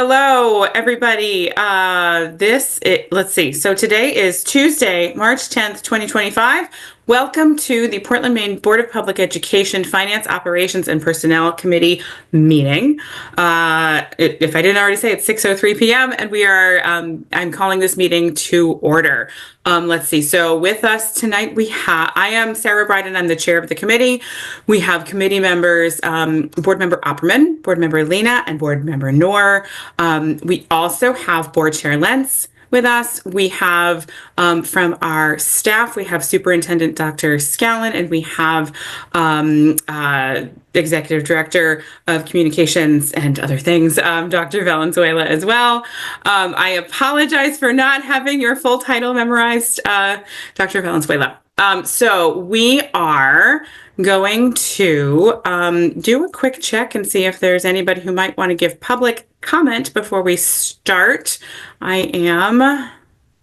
Hello, everybody. Let's see. So today is Tuesday, March 10th, 2025. Welcome to the Portland, Maine Board of Public Education Finance Operations and Personnel Committee meeting. If I didn't already say, it's 6:03 p.m. and I'm calling this meeting to order. Let's see. So with us tonight, I am Sarah Bryden. I'm the chair of the committee. We have committee members, Board Member Opperman, Board Member Lena, and Board Member Noor. We also have Board Chair Lentz with us. We have from our staff, we have Superintendent Dr. Scallon, and we have Executive Director of Communications and other things, Dr. Valenzuela as well. I apologize for not having your full title memorized, Dr. Valenzuela. So we are going to do a quick check and see if there's anybody who might want to give public comment before we start. I am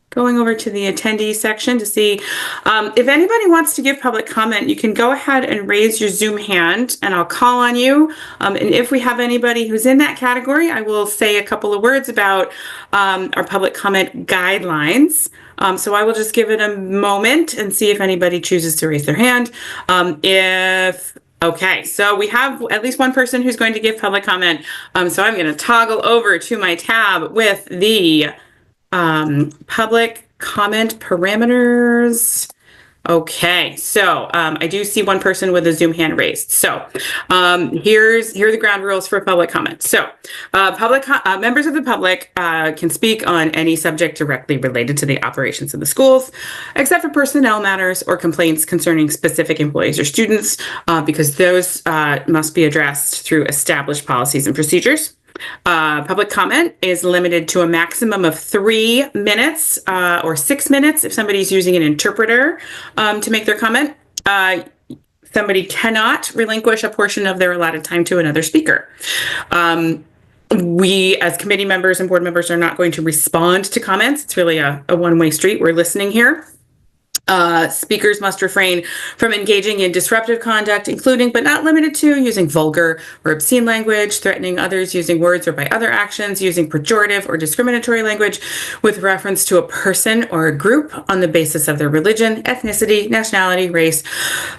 going over to the attendee section to see if anybody wants to give public comment. You can go ahead and raise your Zoom hand and I'll call on you. And if we have anybody who's in that category, I will say a couple of words about our public comment guidelines. So I will just give it a moment and see if anybody chooses to raise their hand. Okay, so we have at least one person who's going to give public comment. So I'm going to toggle over to my tab with the public comment parameters. Okay, so I do see one person with a Zoom hand raised. So here are the ground rules for public comment. So members of the public can speak on any subject directly related to the operations of the schools, except for personnel matters or complaints concerning specific employees or students, because those must be addressed through established policies and procedures. Public comment is limited to a maximum of 3 minutes or 6 minutes if somebody's using an interpreter to make their comment. Somebody cannot relinquish a portion of their allotted time to another speaker. We, as committee members and board members, are not going to respond to comments. It's really a one-way street. We're listening here. Speakers must refrain from engaging in disruptive conduct, including but not limited to using vulgar or obscene language, threatening others using words or by other actions, using pejorative or discriminatory language with reference to a person or a group on the basis of their religion, ethnicity, nationality, race,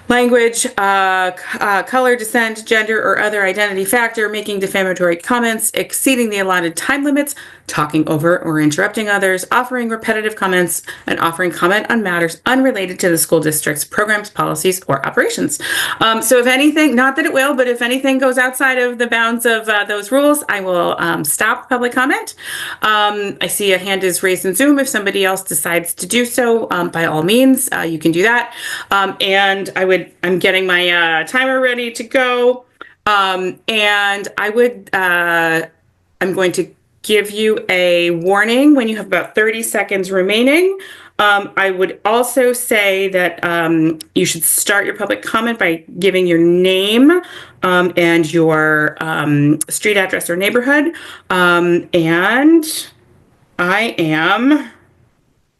language, color, descent, gender, or other identity factor, making defamatory comments, exceeding the allotted time limits, talking over or interrupting others, offering repetitive comments, and offering comment on matters unrelated to the school district's programs, policies, or operations. So if anything, not that it will, but if anything goes outside of the bounds of those rules, I will stop public comment. I see a hand is raised in Zoom. If somebody else decides to do so, by all means, you can do that. And I'm getting my timer ready to go. And I'm going to give you a warning when you have about 30 seconds remaining. I would also say that you should start your public comment by giving your name and your street address or neighborhood. And I am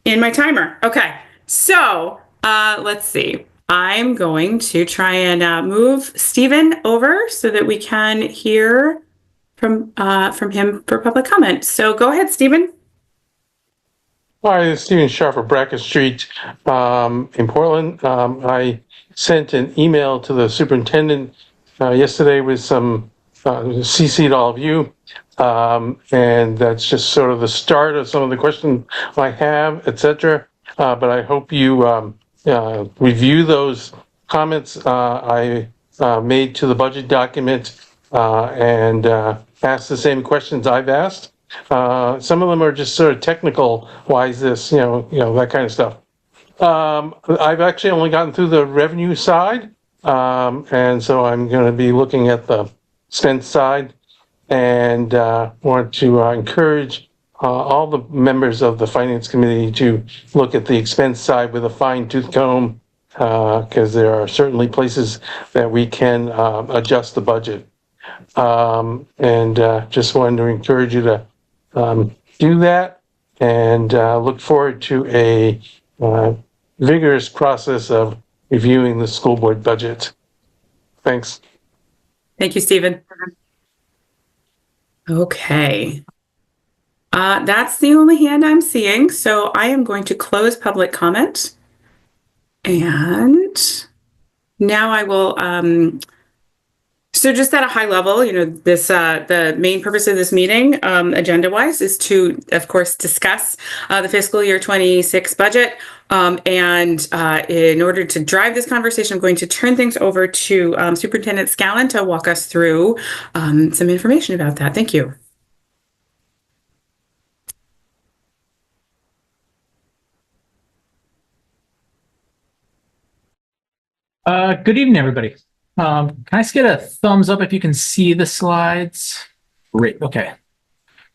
in my timer. Okay, so let's see. I'm going to try and move Stephen over so that we can hear from him for public comment. So go ahead, Stephen. Hi, it's Stephen Sharp of Brackett Street in Portland. I sent an email to the superintendent yesterday with some CC'd all of you. And that's just sort of the start of some of the questions I have, etc. But I hope you review those comments I made to the budget document and ask the same questions I've asked. Some of them are just sort of technical. Why is this? That kind of stuff. I've actually only gotten through the revenue side, and so I'm going to be looking at the expense side, and want to encourage all the members of the finance committee to look at the expense side with a fine-tooth comb, because there are certainly places that we can adjust the budget. And just wanted to encourage you to do that, and look forward to a vigorous process of reviewing the school board budget. Thanks. Thank you, Stephen. Okay. That's the only hand I'm seeing, so I am going to close public comment. And now I will, so just at a high level, the main purpose of this meeting, agenda-wise, is to, of course, discuss the fiscal year 26 budget. And in order to drive this conversation, I'm going to turn things over to Superintendent Scallon to walk us through some information about that. Thank you. Good evening, everybody. Can I just get a thumbs up if you can see the slides? Great. Okay.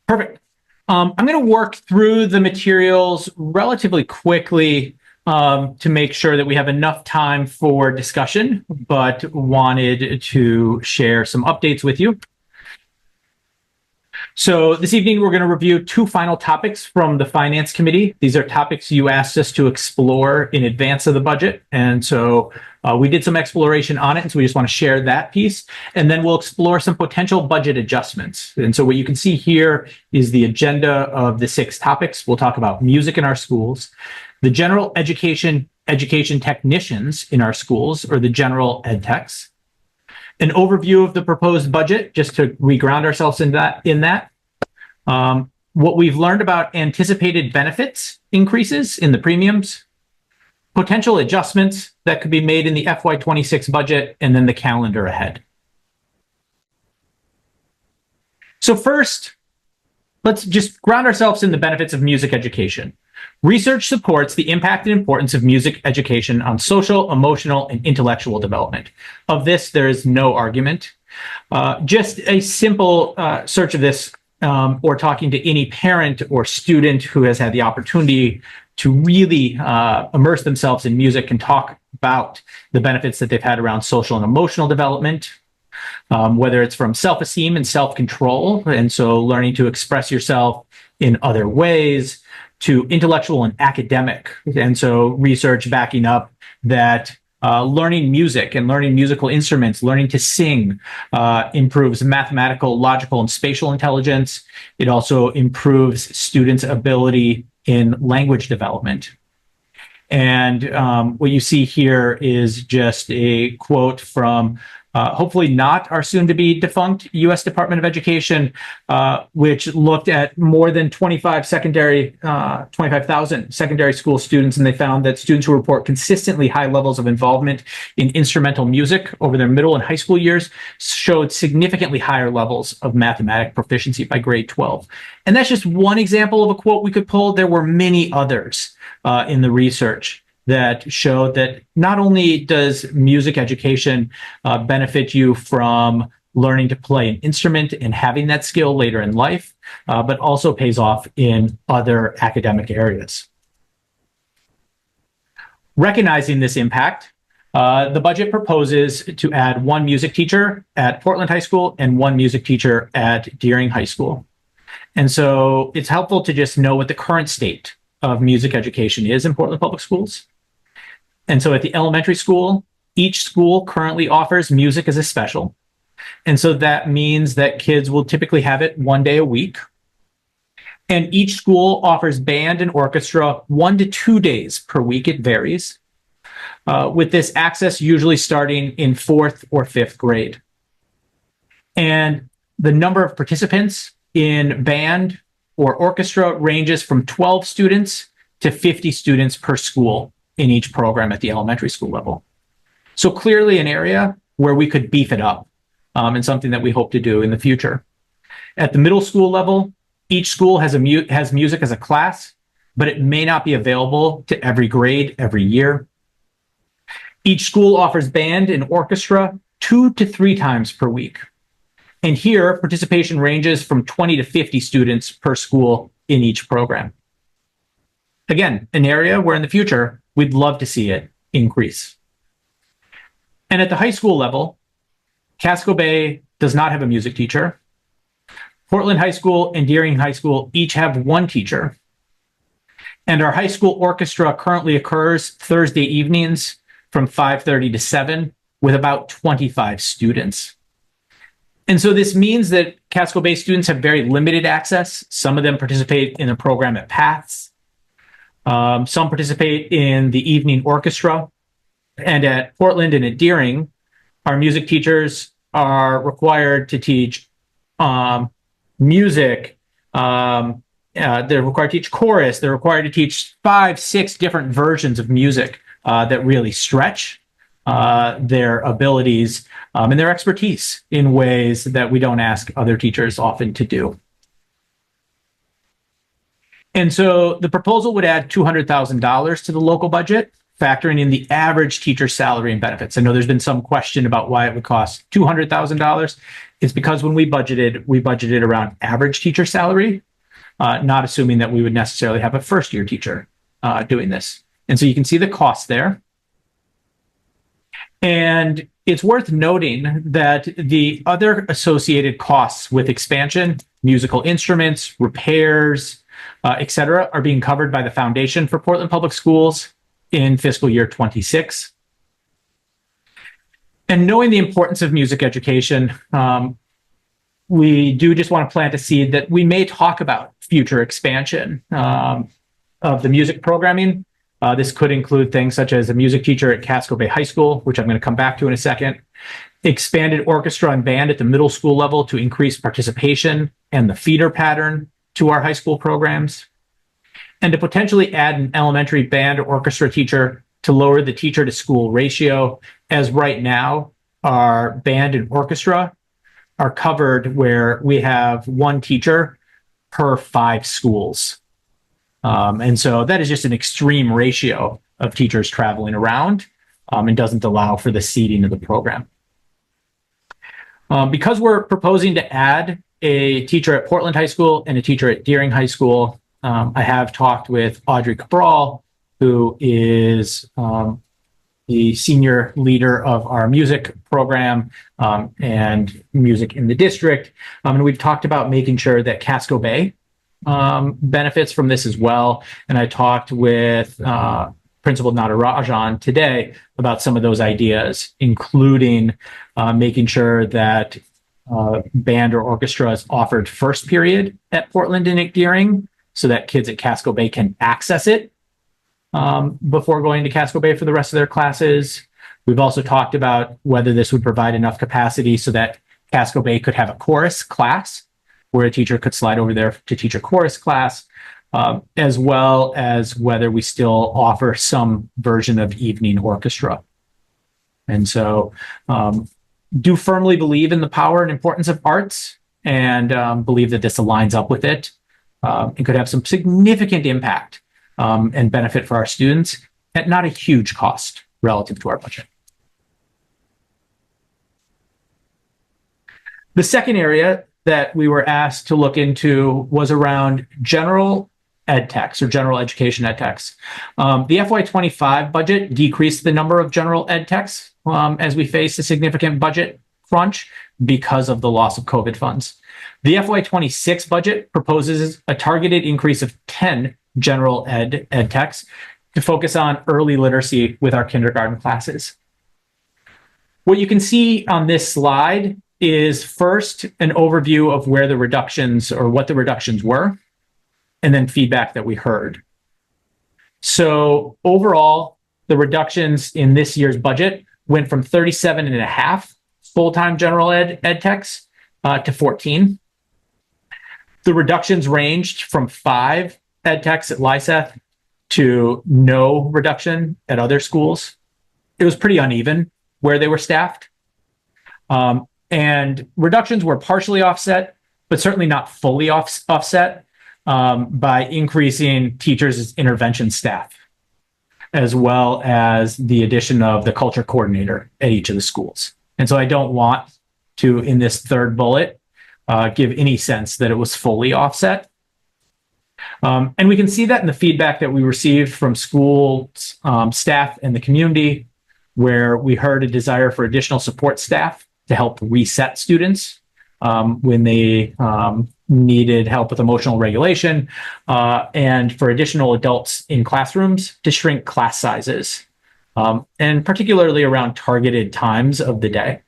Perfect. I'm going to work through the materials relatively quickly to make sure that we have enough time for discussion, but wanted to share some updates with you. So this evening, we're going to review two final topics from the Finance Committee. These are topics you asked us to explore in advance of the budget. And so we did some exploration on it. And so we just want to share that piece. And then we'll explore some potential budget adjustments. And so what you can see here is the agenda of the 6 topics. We'll talk about music in our schools, the general education technicians in our schools, or the general ed techs, an overview of the proposed budget, just to reground ourselves in that. What we've learned about anticipated benefits increases in the premiums, potential adjustments that could be made in the FY26 budget, and then the calendar ahead. So first, let's just ground ourselves in the benefits of music education. Research supports the impact and importance of music education on social, emotional, and intellectual development. Of this, there is no argument. Just a simple search of this or talking to any parent or student who has had the opportunity to really immerse themselves in music can talk about the benefits that they've had around social and emotional development, whether it's from self-esteem and self-control, and so learning to express yourself in other ways, to intellectual and academic. And so research backing up that learning music and learning musical instruments, learning to sing, improves mathematical, logical, and spatial intelligence. It also improves students' ability in language development. And what you see here is just a quote from hopefully not our soon-to-be defunct U.S. Department of Education, which looked at more than 25,000 secondary school students, and they found that students who report consistently high levels of involvement in instrumental music over their middle and high school years showed significantly higher levels of mathematic proficiency by grade 12. And that's just one example of a quote we could pull. There were many others in the research that showed that not only does music education benefit you from learning to play an instrument and having that skill later in life, but also pays off in other academic areas. Recognizing this impact, the budget proposes to add 1 music teacher at Portland High School and 1 music teacher at Deering High School. And so it's helpful to just know what the current state of music education is in Portland Public Schools. And so at the elementary school, each school currently offers music as a special. And so that means that kids will typically have it 1 day a week. And each school offers band and orchestra 1 to 2 days per week. It varies. With this access usually starting in 4th or 5th grade. And the number of participants in band or orchestra ranges from 12 students to 50 students per school in each program at the elementary school level. So clearly an area where we could beef it up and something that we hope to do in the future. At the middle school level, each school has music as a class, but it may not be available to every grade every year. Each school offers band and orchestra 2 to 3 times per week. And here, participation ranges from 20 to 50 students per school in each program. Again, an area where in the future, we'd love to see it increase. And at the high school level, Casco Bay does not have a music teacher. Portland High School and Deering High School each have 1 teacher. And our high school orchestra currently occurs Thursday evenings from 5:30 to 7 with about 25 students. And so this means that Casco Bay students have very limited access. Some of them participate in a program at Paths. Some participate in the evening orchestra. And at Portland and at Deering, our music teachers are required to teach music. They're required to teach chorus. They're required to teach 5, 6 different versions of music that really stretch their abilities and their expertise in ways that we don't ask other teachers often to do. And so the proposal would add $200,000 to the local budget, factoring in the average teacher salary and benefits. I know there's been some question about why it would cost $200,000. It's because when we budgeted around average teacher salary, not assuming that we would necessarily have a first-year teacher doing this. And so you can see the cost there. And it's worth noting that the other associated costs with expansion, musical instruments, repairs, et cetera, are being covered by the Foundation for Portland Public Schools in fiscal year 26. And knowing the importance of music education, we do just want to plant a seed that we may talk about future expansion of the music programming. This could include things such as a music teacher at Casco Bay High School, which I'm going to come back to in a second, expanded orchestra and band at the middle school level to increase participation and the feeder pattern to our high school programs, and to potentially add an elementary band or orchestra teacher to lower the teacher to school ratio, as right now our band and orchestra are covered where we have 1 teacher per 5 schools. And so that is just an extreme ratio of teachers traveling around and doesn't allow for the seeding of the program. Because we're proposing to add a teacher at Portland High School and a teacher at Deering High School, I have talked with Audrey Cabral, who is the senior leader of our music program and music in the district. And we've talked about making sure that Casco Bay benefits from this as well. And I talked with Principal Natarajan today about some of those ideas, including making sure that band or orchestra is offered first period at Portland and at Deering so that kids at Casco Bay can access it before going to Casco Bay for the rest of their classes. We've also talked about whether this would provide enough capacity so that Casco Bay could have a chorus class where a teacher could slide over there to teach a chorus class, as well as whether we still offer some version of evening orchestra. And so do firmly believe in the power and importance of arts and believe that this aligns up with it. It could have some significant impact and benefit for our students at not a huge cost relative to our budget. The second area that we were asked to look into was around general ed techs or general education ed techs. The FY25 budget decreased the number of general ed techs as we faced a significant budget crunch because of the loss of COVID funds. The FY26 budget proposes a targeted increase of 10 general ed techs to focus on early literacy with our kindergarten classes. What you can see on this slide is first an overview of where the reductions or what the reductions were, and then feedback that we heard. So overall, the reductions in this year's budget went from 37 and a half full-time general ed techs to 14. The reductions ranged from 5 ed techs at Lyseth to no reduction at other schools. It was pretty uneven where they were staffed. And reductions were partially offset, but certainly not fully offset by increasing teachers' intervention staff, as well as the addition of the culture coordinator at each of the schools. And so I don't want to, in this third bullet, give any sense that it was fully offset. And we can see that in the feedback that we received from school staff and the community, where we heard a desire for additional support staff to help reset students when they needed help with emotional regulation, and for additional adults in classrooms to shrink class sizes, and particularly around targeted times of the day.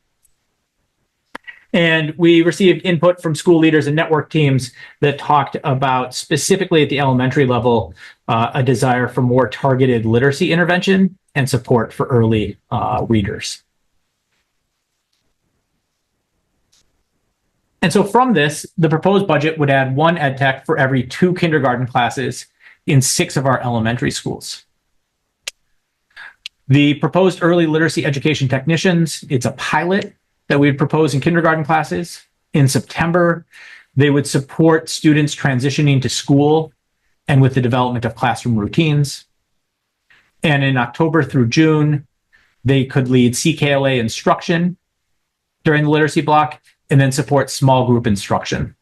And we received input from school leaders and network teams that talked about, specifically at the elementary level, a desire for more targeted literacy intervention and support for early readers. And so from this, the proposed budget would add 1 ed tech for every 2 kindergarten classes in 6 of our elementary schools. The proposed early literacy education technicians, it's a pilot that we would propose in kindergarten classes. In September, they would support students transitioning to school and with the development of classroom routines. And in October through June, they could lead CKLA instruction during the literacy block and then support small group instruction.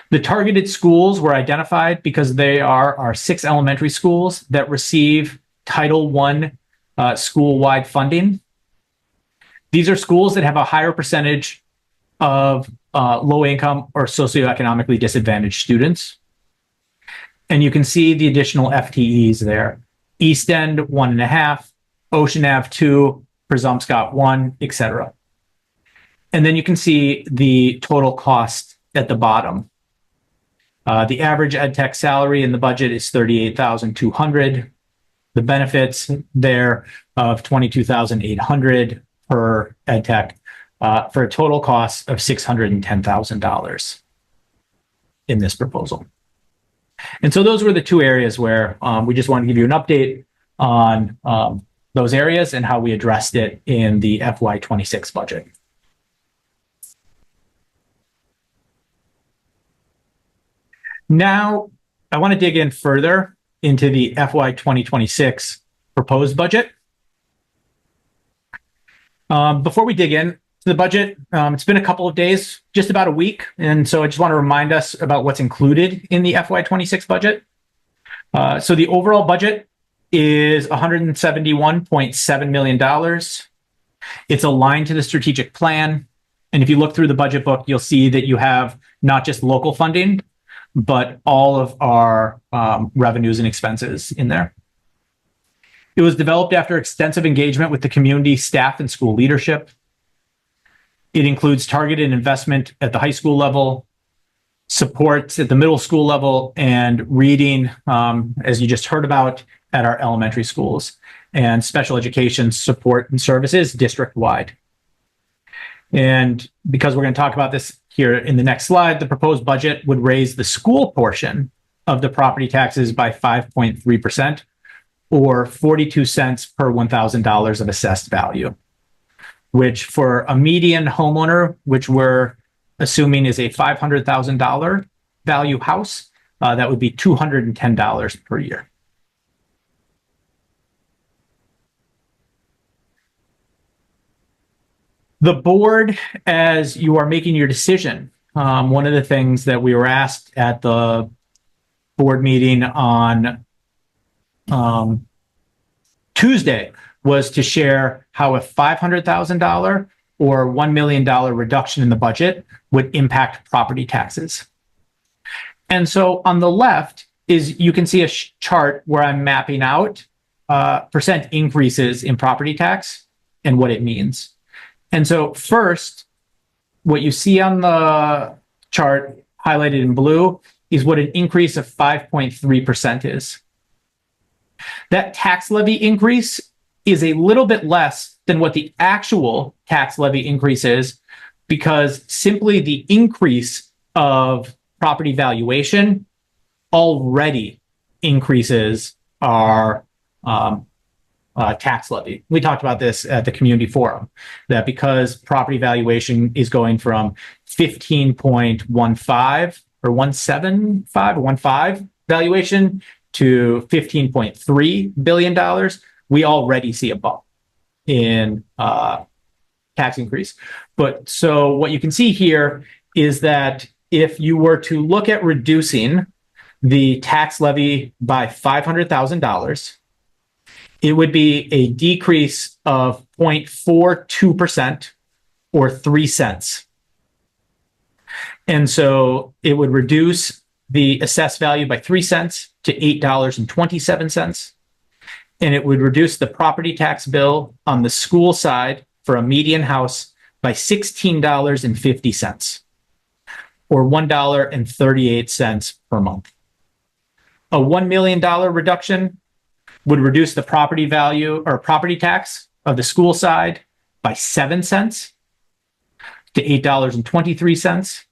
The targeted schools were identified because they are our 6 elementary schools that receive Title I school-wide funding. These are schools that have a higher percentage of low-income or socioeconomically disadvantaged students. And you can see the additional FTEs there. East End, 1.5, Ocean Ave, 2, Presumpscot, 1, etc. And then you can see the total cost at the bottom. The average ed tech salary in the budget is $38,200. The benefits there of $22,800 per ed tech for a total cost of $610,000 in this proposal. And so those were the 2 areas where we just wanted to give you an update on those areas and how we addressed it in the FY26 budget. Now, I want to dig in further into the FY 2026 proposed budget. Before we dig in to the budget, it's been a couple of days, just about a week. And so I just want to remind us about what's included in the FY 26 budget. So the overall budget is $171.7 million. It's aligned to the strategic plan. And if you look through the budget book, you'll see that you have not just local funding, but all of our revenues and expenses in there. It was developed after extensive engagement with the community, staff, and school leadership. It includes targeted investment at the high school level, supports at the middle school level, and reading, as you just heard about, at our elementary schools, and special education support and services district-wide. And because we're going to talk about this here in the next slide, the proposed budget would raise the school portion of the property taxes by 5.3%, or 42 cents per $1,000 of assessed value, which for a median homeowner, which we're assuming is a $500,000 value house, that would be $210 per year. The board, as you are making your decision, one of the things that we were asked at the board meeting on Tuesday was to share how a $500,000 or $1 million reduction in the budget would impact property taxes. And so on the left is you can see a chart where I'm mapping out percent increases in property tax and what it means. And so first, what you see on the chart highlighted in blue is what an increase of 5.3% is. That tax levy increase is a little bit less than what the actual tax levy increase is, because simply the increase of property valuation already increases our tax levy. We talked about this at the community forum, that because property valuation is going from 15.15 or 15 valuation to $15.3 billion, we already see a bump in tax increase. But so what you can see here is that if you were to look at reducing the tax levy by $500,000, it would be a decrease of 0.42% or 3 cents. And so it would reduce the assessed value by 3 cents to $8.27. And it would reduce the property tax bill on the school side for a median house by $16.50, or $1.38 per month. A $1 million reduction would reduce the property value or property tax of the school side by 7 cents to $8.23.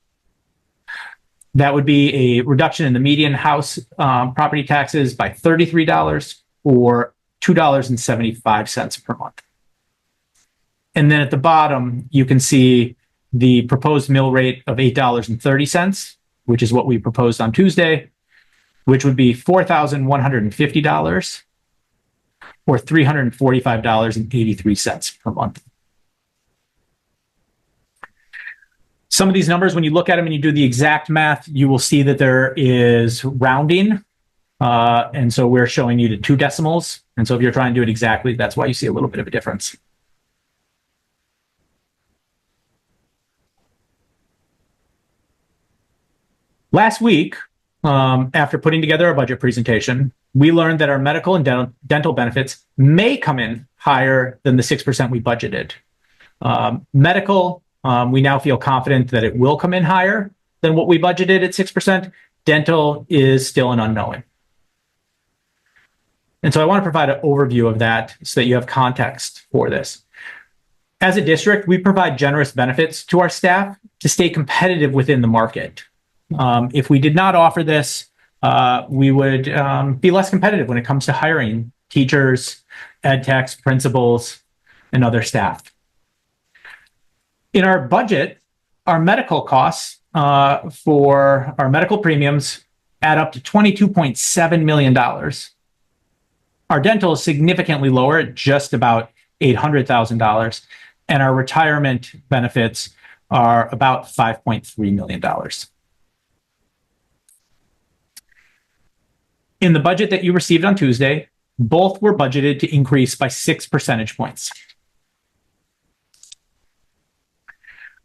That would be a reduction in the median house property taxes by $33, or $2.75 per month. And then at the bottom, you can see the proposed mill rate of $8.30, which is what we proposed on Tuesday, which would be $4,150, or $345.83 per month. Some of these numbers, when you look at them and you do the exact math, you will see that there is rounding. And so we're showing you the 2 decimals. And so if you're trying to do it exactly, that's why you see a little bit of a difference. Last week, after putting together our budget presentation, we learned that our medical and dental benefits may come in higher than the 6% we budgeted. Medical, we now feel confident that it will come in higher than what we budgeted at 6%. Dental is still an unknown. And so I want to provide an overview of that so that you have context for this. As a district, we provide generous benefits to our staff to stay competitive within the market. If we did not offer this, we would be less competitive when it comes to hiring teachers, ed techs, principals, and other staff. In our budget, our medical costs for our medical premiums add up to $22.7 million. Our dental is significantly lower at just about $800,000, and our retirement benefits are about $5.3 million. In the budget that you received on Tuesday, both were budgeted to increase by 6 percentage points.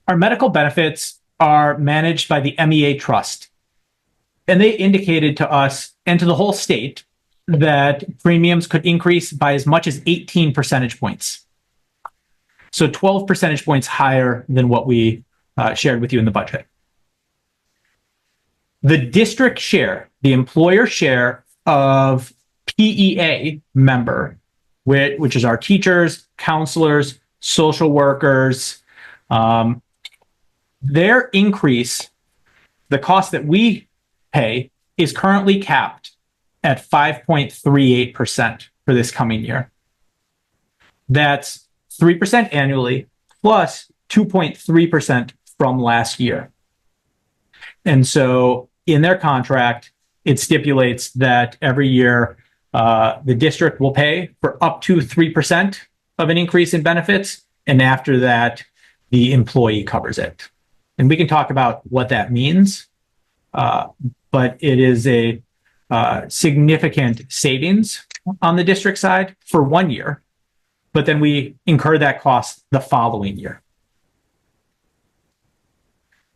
Our medical benefits are managed by the MEA Trust, and they indicated to us and to the whole state that premiums could increase by as much as 18 percentage points. So 12 percentage points higher than what we shared with you in the budget. The district share, the employer share of PEA member, which is our teachers, counselors, social workers, their increase, the cost that we pay, is currently capped at 5.38% for this coming year. That's 3% annually plus 2.3% from last year. And so in their contract, it stipulates that every year the district will pay for up to 3% of an increase in benefits, and after that, the employee covers it. And we can talk about what that means, but it is a significant savings on the district side for 1 year, but then we incur that cost the following year.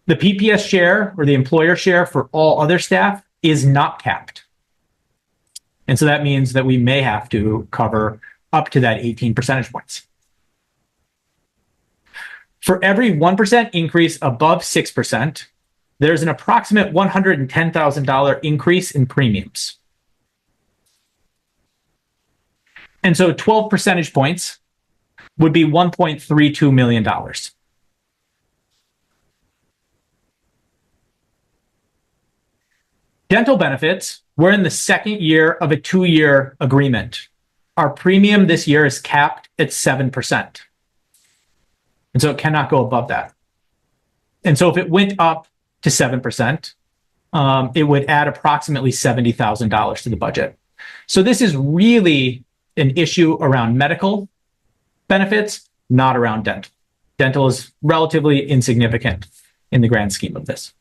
The PPS share, or the employer share, for all other staff is not capped. And so that means that we may have to cover up to that 18 percentage points. For every 1% increase above 6%, there's an approximate $110,000 increase in premiums. And so 12 percentage points would be $1.32 million. Dental benefits, we're in the second year of a 2-year agreement. Our premium this year is capped at 7%. And so it cannot go above that. And so if it went up to 7%, it would add approximately $70,000 to the budget. So this is really an issue around medical benefits, not around dental. Dental is relatively insignificant in the grand scheme of this.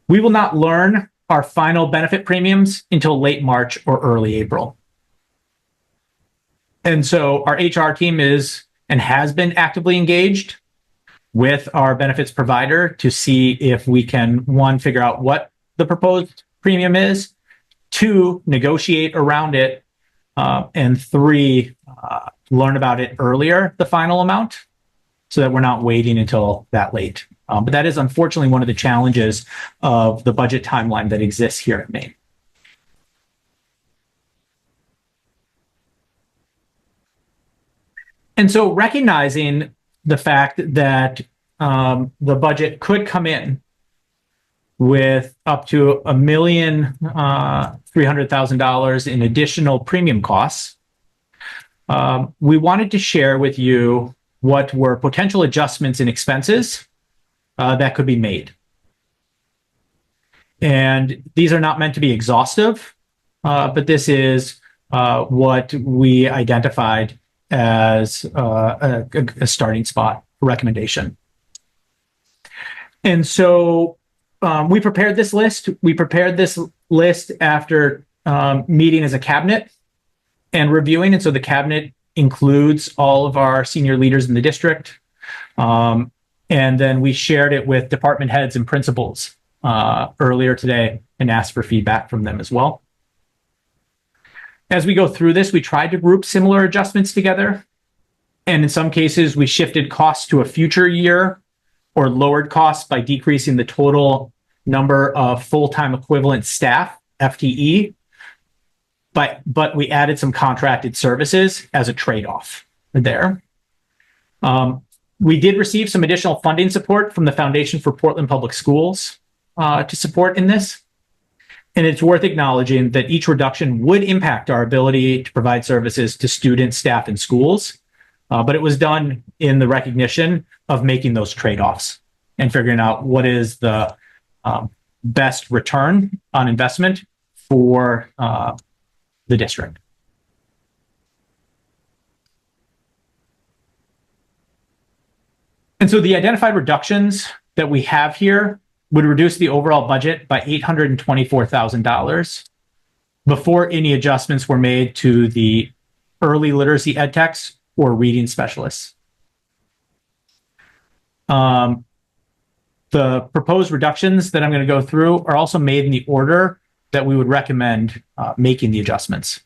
We will not learn our final benefit premiums until late March or early April. And so our HR team is and has been actively engaged with our benefits provider to see if we can, 1, figure out what the proposed premium is, 2, negotiate around it, And three, learn about it earlier, the final amount, so that we're not waiting until that late. But that is unfortunately one of the challenges of the budget timeline that exists here at Maine. And so recognizing the fact that the budget could come in with up to $1,300,000 in additional premium costs, we wanted to share with you what were potential adjustments in expenses that could be made. And these are not meant to be exhaustive, but this is what we identified as a starting spot recommendation. And so we prepared this list. We prepared this list after meeting as a cabinet and reviewing. And so the cabinet includes all of our senior leaders in the district. And then we shared it with department heads and principals earlier today and asked for feedback from them as well. As we go through this, we tried to group similar adjustments together. And in some cases, we shifted costs to a future year or lowered costs by decreasing the total number of full-time equivalent staff, FTE. But we added some contracted services as a trade-off there. We did receive some additional funding support from the Foundation for Portland Public Schools to support in this. And it's worth acknowledging that each reduction would impact our ability to provide services to students, staff, and schools. But it was done in the recognition of making those trade-offs and figuring out what is the best return on investment for the district. And so the identified reductions that we have here would reduce the overall budget by $824,000 before any adjustments were made to the early literacy ed techs or reading specialists. The proposed reductions that I'm going to go through are also made in the order that we would recommend making the adjustments.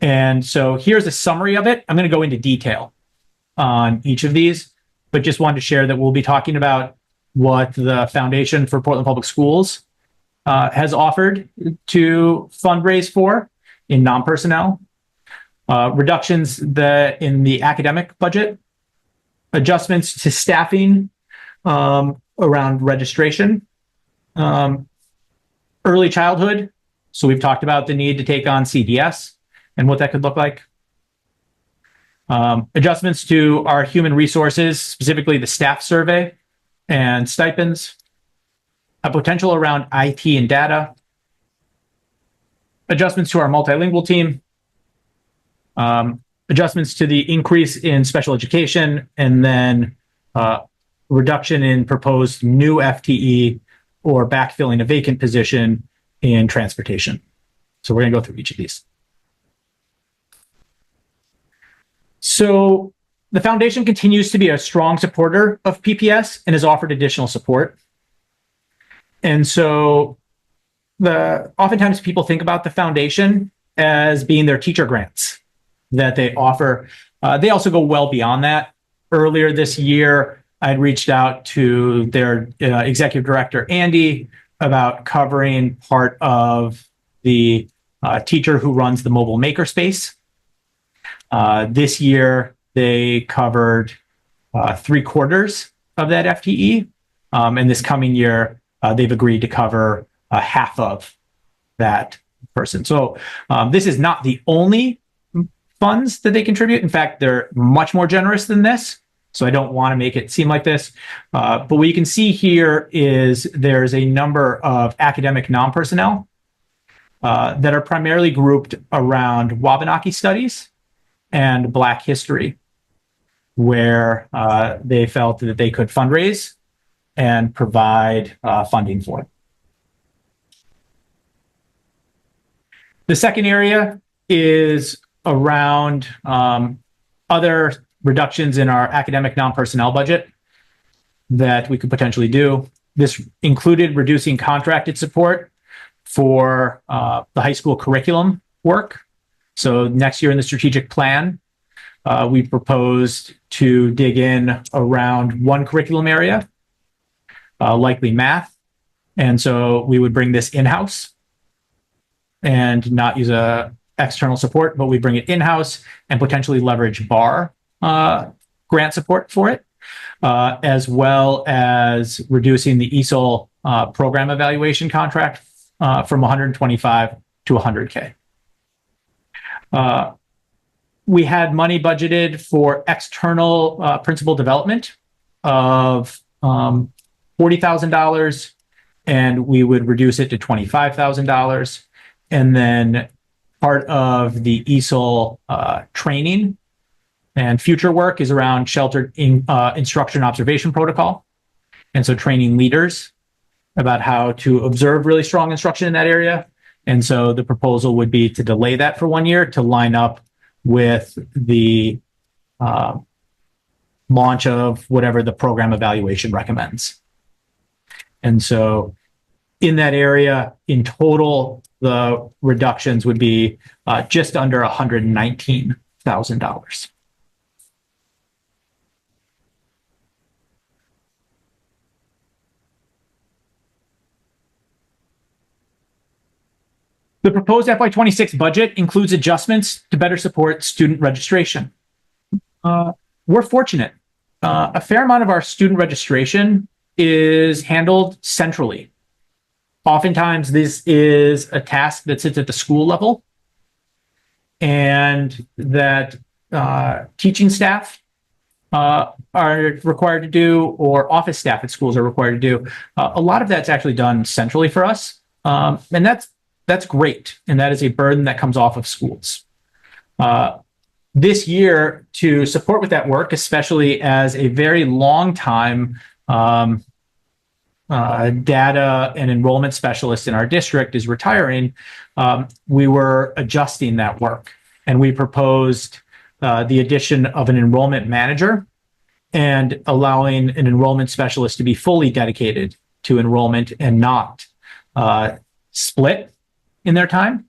And so here's a summary of it. I'm going to go into detail on each of these, but just wanted to share that we'll be talking about what the Foundation for Portland Public Schools has offered to fundraise for in non-personnel, reductions in the academic budget, adjustments to staffing around registration, early childhood. So we've talked about the need to take on CDS and what that could look like. Adjustments to our human resources, specifically the staff survey and stipends, a potential around IT and data, adjustments to our multilingual team, adjustments to the increase in special education, and then reduction in proposed new FTE or backfilling a vacant position in transportation. So we're going to go through each of these. So the foundation continues to be a strong supporter of PPS and has offered additional support. And so oftentimes people think about the foundation as being their teacher grants that they offer. They also go well beyond that. Earlier this year, I had reached out to their executive director, Andy, about covering part of the teacher who runs the mobile makerspace. This year, they covered 3/4 of that FTE. And this coming year, they've agreed to cover half of that person. So this is not the only funds that they contribute. In fact, they're much more generous than this. So I don't want to make it seem like this. But what you can see here is there's a number of academic non-personnel that are primarily grouped around Wabanaki studies and Black history, where they felt that they could fundraise and provide funding for it. The second area is around other reductions in our academic non-personnel budget that we could potentially do. This included reducing contracted support for the high school curriculum work. So next year in the strategic plan, we proposed to dig in around one curriculum area, likely math. And so we would bring this in-house and not use a external support, but we bring it in-house and potentially leverage BAR grant support for it, as well as reducing the ESOL program evaluation contract from 125 to 100K. We had money budgeted for external principal development of $40,000, and we would reduce it to $25,000. And then part of the ESOL training and future work is around sheltered instruction observation protocol. And so training leaders about how to observe really strong instruction in that area. And so the proposal would be to delay that for 1 year to line up with the launch of whatever the program evaluation recommends. And so in that area, in total, the reductions would be just under $119,000. The proposed FY26 budget includes adjustments to better support student registration. We're fortunate. A fair amount of our student registration is handled centrally. Oftentimes, this is a task that sits at the school level and that teaching staff are required to do, or office staff at schools are required to do. A lot of that's actually done centrally for us. And that's great. And that is a burden that comes off of schools. This year, to support with that work, especially as a very long time data and enrollment specialist in our district is retiring, we were adjusting that work. And we proposed the addition of an enrollment manager and allowing an enrollment specialist to be fully dedicated to enrollment and not split in their time.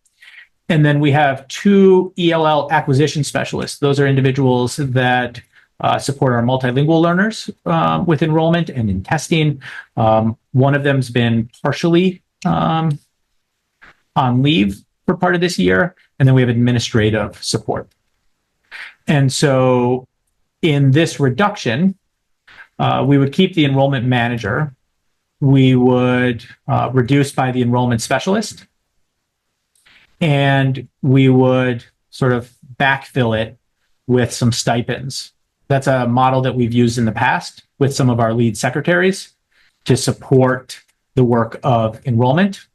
And then we have 2 ELL acquisition specialists. Those are individuals that support our multilingual learners with enrollment and in testing. One of them's been partially on leave for part of this year. And then we have administrative support. And so in this reduction, we would keep the enrollment manager. We would reduce by the enrollment specialist. And we would sort of backfill it with some stipends. That's a model that we've used in the past with some of our lead secretaries to support the work of enrollment.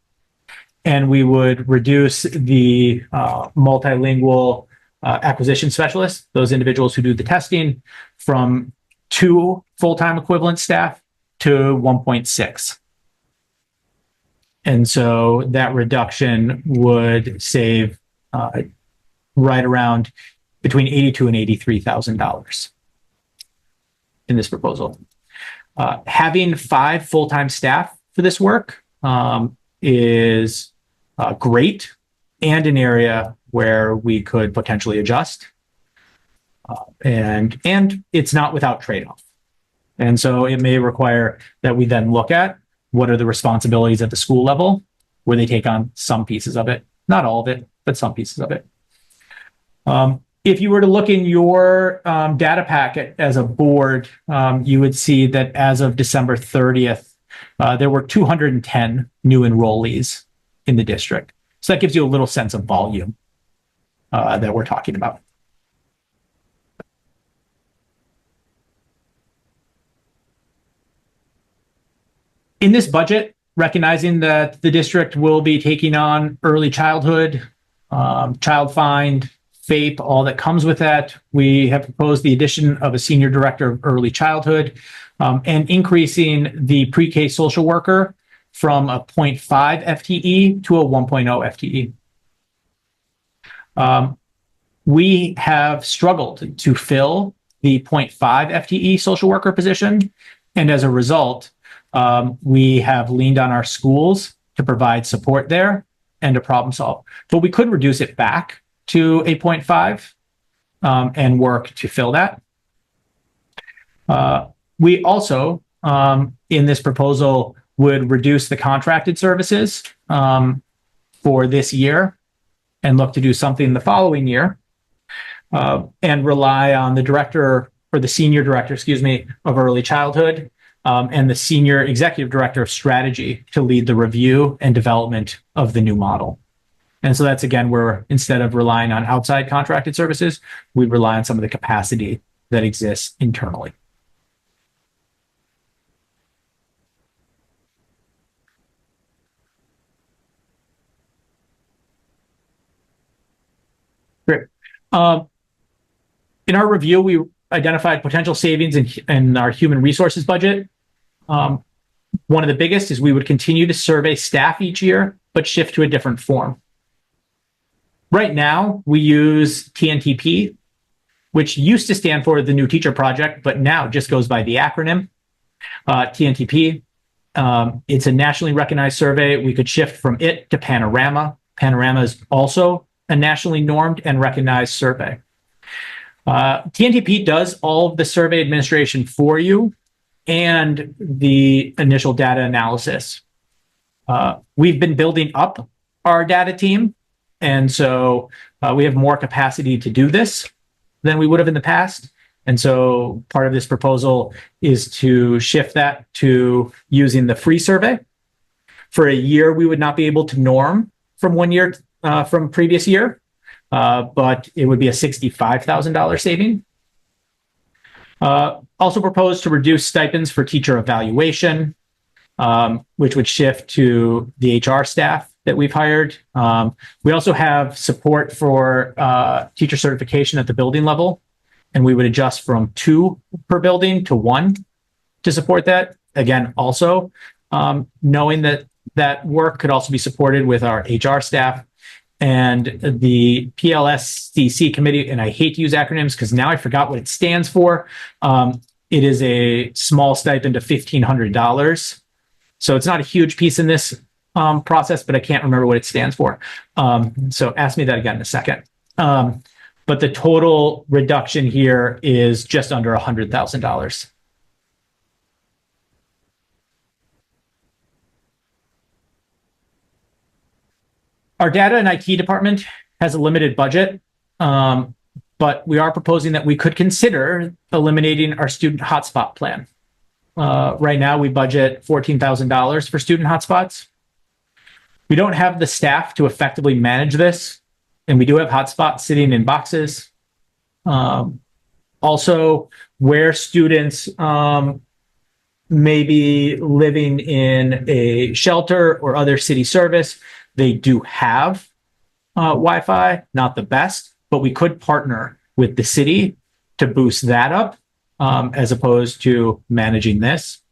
And we would reduce the multilingual acquisition specialists, those individuals who do the testing, from 2 full-time equivalent staff to 1.6. And so that reduction would save right around between $82,000 and $83,000 in this proposal. Having 5 full-time staff for this work is great, and an area where we could potentially adjust. And it's not without trade-off. And so it may require that we then look at what are the responsibilities at the school level, where they take on some pieces of it, not all of it, but some pieces of it. If you were to look in your data packet as a board, you would see that as of December 30th, there were 210 new enrollees in the district. So that gives you a little sense of volume that we're talking about. In this budget, recognizing that the district will be taking on early childhood, child find, FAPE, all that comes with that, we have proposed the addition of a senior director of early childhood and increasing the pre-K social worker from a 0.5 FTE to a 1.0 FTE. We have struggled to fill the 0.5 FTE social worker position, and as a result, we have leaned on our schools to provide support there and to problem solve. But we could reduce it back to 8.5 and work to fill that. We also, in this proposal, would reduce the contracted services for this year and look to do something the following year and rely on the director or the senior director, excuse me, of early childhood and the senior executive director of strategy to lead the review and development of the new model. And so that's, again, where instead of relying on outside contracted services, we rely on some of the capacity that exists internally. Great. In our review, we identified potential savings in our human resources budget. One of the biggest is we would continue to survey staff each year, but shift to a different form. Right now, we use TNTP, which used to stand for the New Teacher Project, but now just goes by the acronym TNTP. It's a nationally recognized survey. We could shift from it to Panorama. Panorama is also a nationally normed and recognized survey. TNTP does all of the survey administration for you and the initial data analysis. We've been building up our data team, and so we have more capacity to do this than we would have in the past. And so part of this proposal is to shift that to using the free survey. For a year, we would not be able to norm from 1 year from previous year, but it would be a $65,000 saving. Also proposed to reduce stipends for teacher evaluation, which would shift to the HR staff that we've hired. We also have support for teacher certification at the building level, and we would adjust from 2 per building to 1 to support that. Again, also knowing that that work could also be supported with our HR staff. And the PLSCC committee, and I hate to use acronyms because now I forgot what it stands for. It is a small stipend of $1,500. So it's not a huge piece in this process, but I can't remember what it stands for. So ask me that again in a second. But the total reduction here is just under $100,000. Our data and IT department has a limited budget, but we are proposing that we could consider eliminating our student hotspot plan. Right now, we budget $14,000 for student hotspots. We don't have the staff to effectively manage this, and we do have hotspots sitting in boxes. Also, where students may be living in a shelter or other city service, they do have Wi-Fi, not the best, but we could partner with the city to boost that up as opposed to managing this.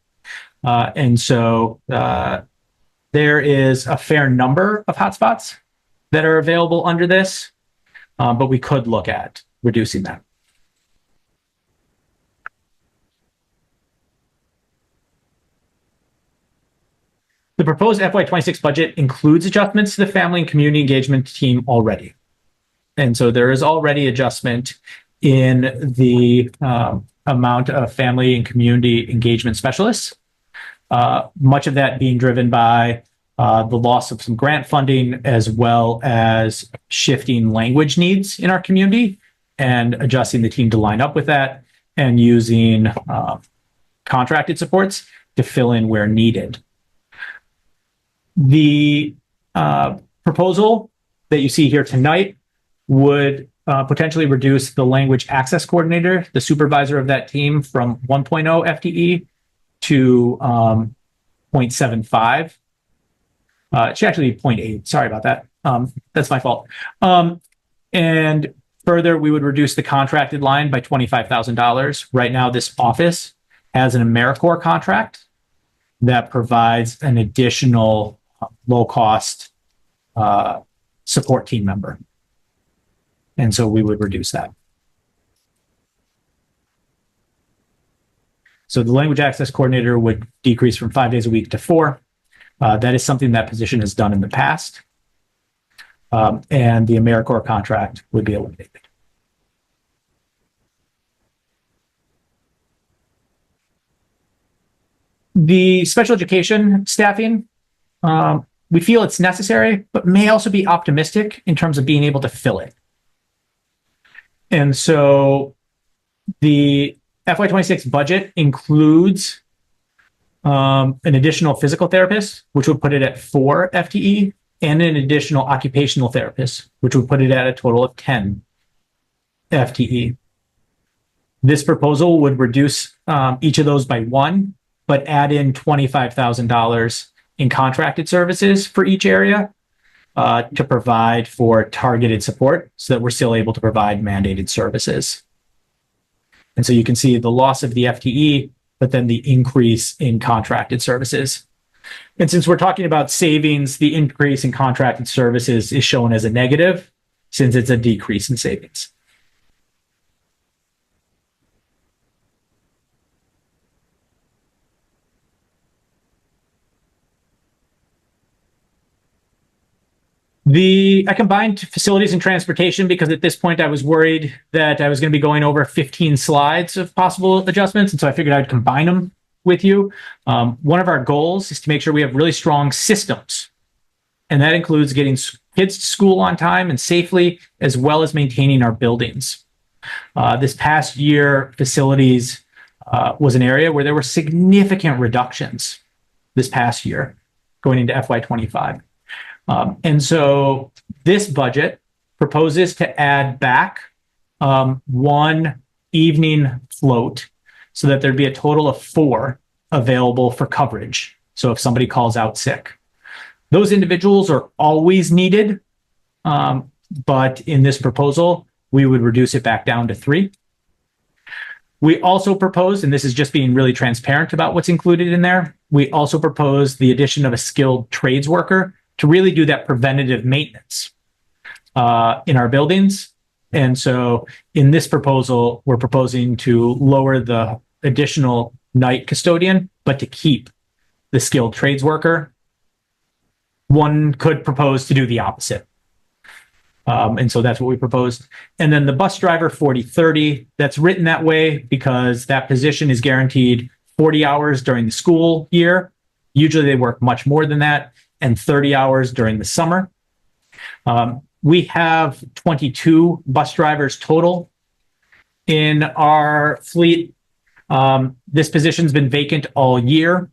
And so there is a fair number of hotspots that are available under this, but we could look at reducing that. The proposed FY26 budget includes adjustments to the family and community engagement team already. And so there is already adjustment in the amount of family and community engagement specialists, much of that being driven by the loss of some grant funding, as well as shifting language needs in our community and adjusting the team to line up with that and using contracted supports to fill in where needed. The proposal that you see here tonight would potentially reduce the language access coordinator, the supervisor of that team, from 1.0 FTE to 0.75. It should actually be 0.8. Sorry about that. That's my fault. And further, we would reduce the contracted line by $25,000. Right now, this office has an AmeriCorps contract that provides an additional low-cost support team member. And so we would reduce that. So the language access coordinator would decrease from 5 days a week to 4. That is something that position has done in the past. and the AmeriCorps contract would be eliminated. The special education staffing, we feel it's necessary, but may also be optimistic in terms of being able to fill it. And so the FY26 budget includes an additional physical therapist, which would put it at 4 FTE, and an additional occupational therapist, which would put it at a total of 10 FTE. This proposal would reduce each of those by 1, but add in $25,000 in contracted services for each area to provide for targeted support so that we're still able to provide mandated services. And so you can see the loss of the FTE, but then the increase in contracted services. And since we're talking about savings, the increase in contracted services is shown as a negative since it's a decrease in savings. I combined facilities and transportation because at this point I was worried that I was going to be going over 15 slides of possible adjustments. And so I figured I'd combine them with you. One of our goals is to make sure we have really strong systems. And that includes getting kids to school on time and safely, as well as maintaining our buildings. This past year, facilities was an area where there were significant reductions this past year going into FY25. And so this budget proposes to add back 1 evening float so that there'd be a total of 4 available for coverage. So if somebody calls out sick, those individuals are always needed. But in this proposal, we would reduce it back down to 3. We also propose, and this is just being really transparent about what's included in there, we also propose the addition of a skilled trades worker to really do that preventative maintenance in our buildings. And so in this proposal, we're proposing to lower the additional night custodian, but to keep the skilled trades worker. One could propose to do the opposite. And so that's what we proposed. And then the bus driver 40/30, that's written that way because that position is guaranteed 40 hours during the school year. Usually they work much more than that, and 30 hours during the summer. We have 22 bus drivers total in our fleet. This position's been vacant all year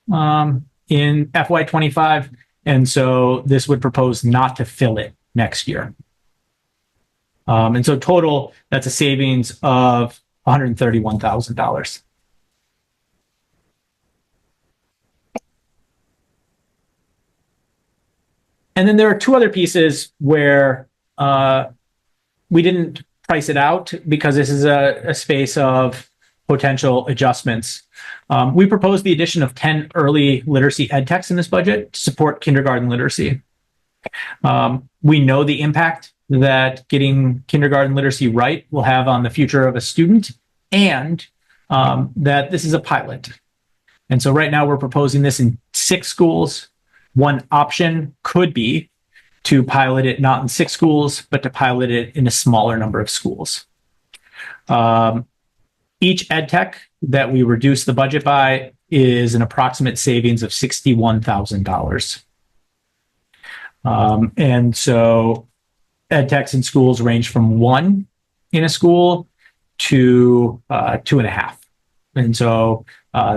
in FY25, and so this would propose not to fill it next year. And so total, that's a savings of $131,000. And then there are 2 other pieces where we didn't price it out because this is a space of potential adjustments. We proposed the addition of 10 early literacy ed techs in this budget to support kindergarten literacy. We know the impact that getting kindergarten literacy right will have on the future of a student, and that this is a pilot. And so right now we're proposing this in 6 schools. One option could be to pilot it not in 6 schools, but to pilot it in a smaller number of schools. Each ed tech that we reduce the budget by is an approximate savings of $61,000. And so ed techs in schools range from 1 in a school to 2.5. And so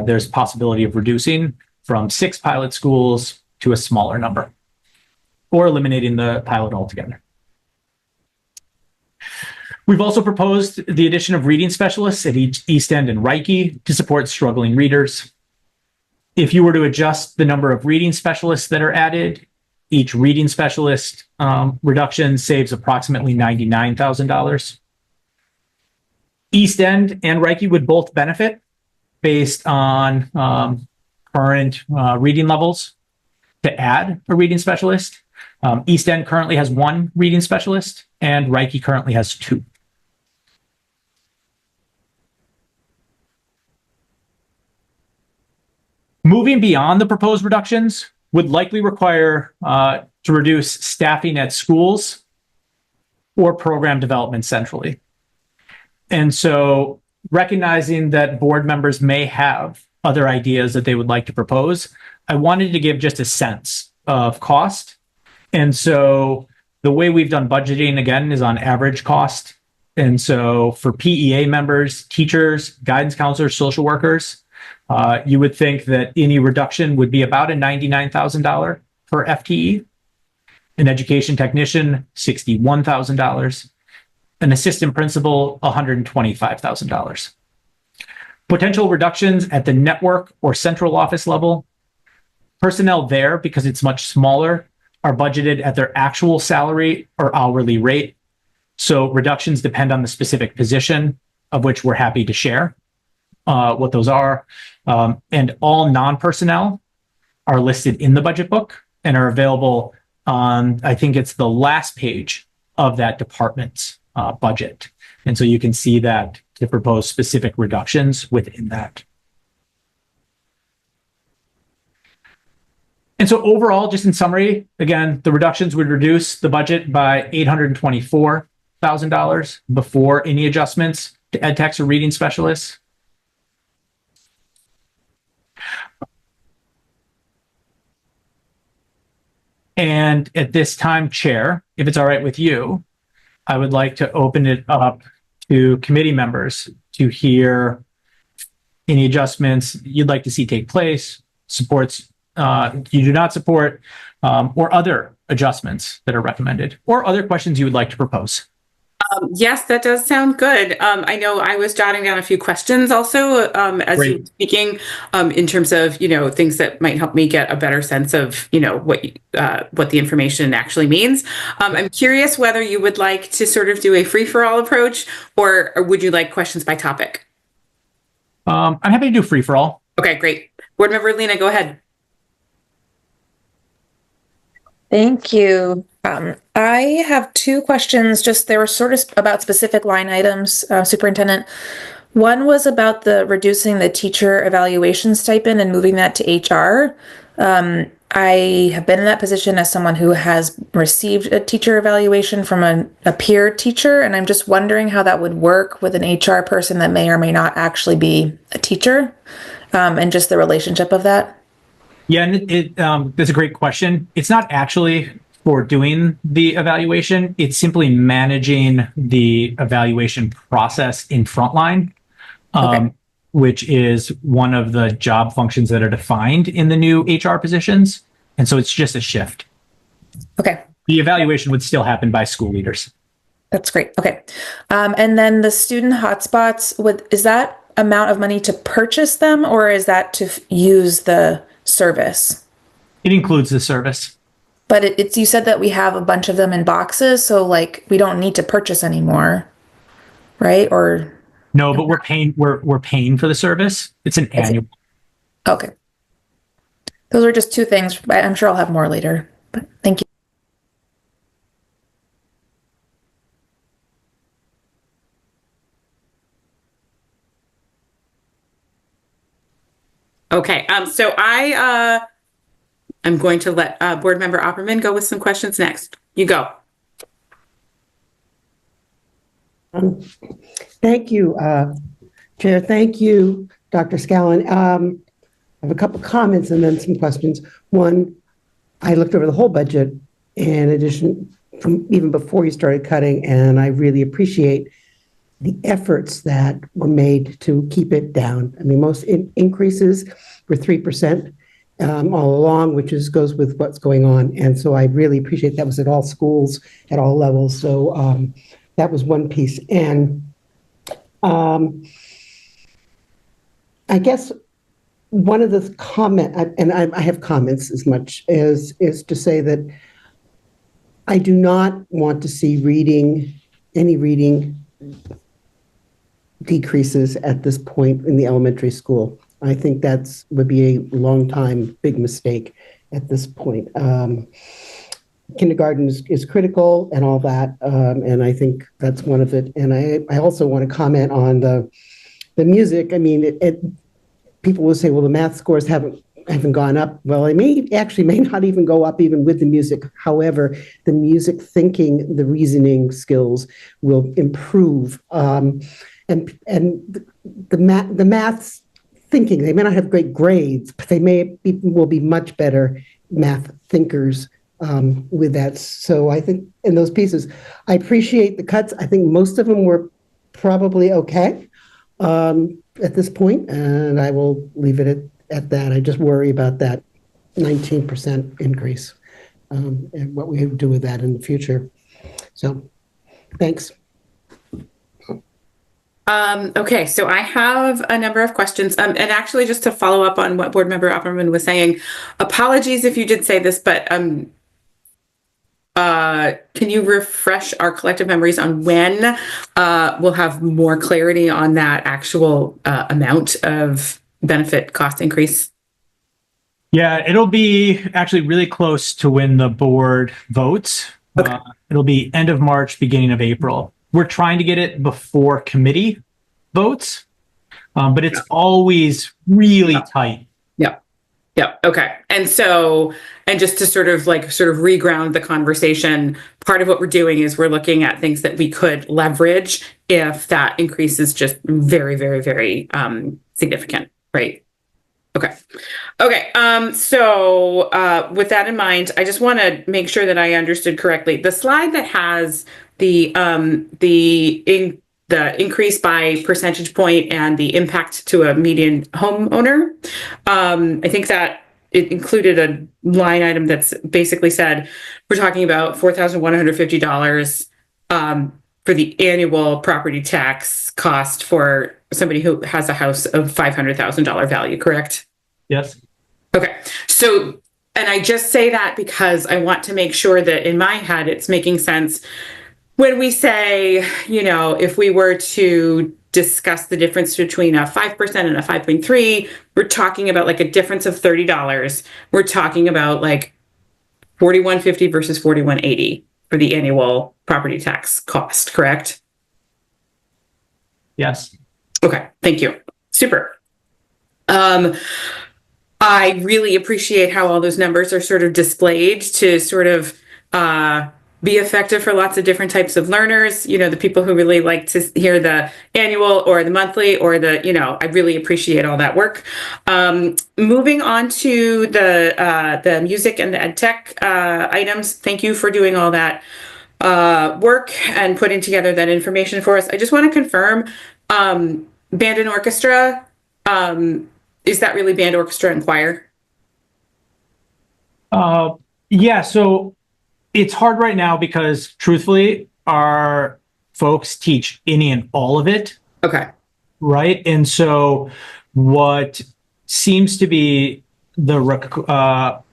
there's a possibility of reducing from 6 pilot schools to a smaller number, or eliminating the pilot altogether. We've also proposed the addition of reading specialists at East End and Reiki to support struggling readers. If you were to adjust the number of reading specialists that are added, each reading specialist reduction saves approximately $99,000. East End and Reiki would both benefit based on current reading levels to add a reading specialist. East End currently has 1 reading specialist, and Reiki currently has 2. Moving beyond the proposed reductions would likely require to reduce staffing at schools or program development centrally. And so recognizing that board members may have other ideas that they would like to propose, I wanted to give just a sense of cost. And so the way we've done budgeting, again, is on average cost. And so for PEA members, teachers, guidance counselors, social workers, you would think that any reduction would be about a $99,000 per FTE. An education technician, $61,000. An assistant principal, $125,000. Potential reductions at the network or central office level. Personnel there, because it's much smaller, are budgeted at their actual salary or hourly rate. So reductions depend on the specific position, of which we're happy to share what those are. And all non-personnel are listed in the budget book and are available on, I think it's the last page of that department's budget. And so you can see that to propose specific reductions within that. And so overall, just in summary, again, the reductions would reduce the budget by $824,000 before any adjustments to ed techs or reading specialists. And at this time, Chair, if it's all right with you, I would like to open it up to committee members to hear any adjustments you'd like to see take place, supports you do not support, or other adjustments that are recommended, or other questions you would like to propose. Yes, that does sound good. I know I was jotting down a few questions also as you were speaking in terms of, things that might help me get a better sense of, what the information actually means. I'm curious whether you would like to sort of do a free-for-all approach, or would you like questions by topic? I'm happy to do free-for-all. Okay, great. Board Member Lena, go ahead. Thank you. I have two questions, they were sort of about specific line items, Superintendent. One was about the reducing the teacher evaluation stipend and moving that to HR. I have been in that position as someone who has received a teacher evaluation from a peer teacher, and I'm just wondering how that would work with an HR person that may or may not actually be a teacher, and just the relationship of that. Yeah, and that's a great question. It's not actually for doing the evaluation. It's simply managing the evaluation process in frontline, which is one of the job functions that are defined in the new HR positions. And so it's just a shift. Okay. The evaluation would still happen by school leaders. That's great. Okay. And then the student hotspots, is that amount of money to purchase them, or is that to use the service? It includes the service. But it's you said that we have a bunch of them in boxes, so we don't need to purchase anymore, right? Or no, but we're paying for the service. It's an annual. Okay. Those are just two things. I'm sure I'll have more later, but thank you. Okay, so I'm going to let Board Member Opperman go with some questions next. You go. Thank you, Chair. Thank you, Dr. Scallon. I have a couple comments and then some questions. One, I looked over the whole budget in addition from even before you started cutting, and I really appreciate the efforts that were made to keep it down. I mean, most increases were 3% all along, which goes with what's going on. And so I really appreciate that was at all schools, at all levels. So that was one piece. And I guess one of the and I have comments as much as is to say that I do not want to see any reading decreases at this point in the elementary school. I think would be a long time big mistake at this point. Kindergarten is critical and all that, and I think that's one of it. And I also want to comment on the music. I mean, people will say, well, the math scores haven't haven't gone up. Well, it may not even go up even with the music. However, the music thinking, the reasoning skills will improve. And the maths thinking, they may not have great grades, but will be much better math thinkers with that. So I think in those pieces, I appreciate the cuts. I think most of them were probably okay at this point, and I will leave it at that. I just worry about that 19% increase and what we do with that in the future. So thanks. Okay, so I have a number of questions. And actually, just to follow up on what Board Member Opperman was saying, apologies if you did say this, but can you refresh our collective memories on when we'll have more clarity on that actual amount of benefit cost increase? Yeah, it'll be actually really close to when the board votes. Okay. It'll be end of March, beginning of April. We're trying to get it before committee votes, but it's always really tight. Yeah. Okay. And so, and just to sort of reground the conversation, part of what we're doing is we're looking at things that we could leverage if that increase is just very, very, very significant, right? Okay. So with that in mind, I just want to make sure that I understood correctly. The slide that has the increase by percentage point and the impact to a median homeowner, I think that it included a line item that's basically said we're talking about $4,150 for the annual property tax cost for somebody who has a house of $500,000 value, correct? Yes. Okay. So, and I just say that because I want to make sure that in my head it's making sense when we say, if we were to discuss the difference between a 5% and a 5.3, we're talking about like a difference of $30. We're talking about like $4,150 versus $4,180 for the annual property tax cost, correct? Yes. Okay, thank you. Super. I really appreciate how all those numbers are sort of displayed to sort of be effective for lots of different types of learners. The people who really like to hear the annual or the monthly or I really appreciate all that work. Moving on to the music and the ed tech items. Thank you for doing all that work and putting together that information for us. I just want to confirm, band and orchestra, is that really band, orchestra, and choir? Yeah, so it's hard right now because truthfully, our folks teach any and all of it. Okay. Right. And so what seems to be what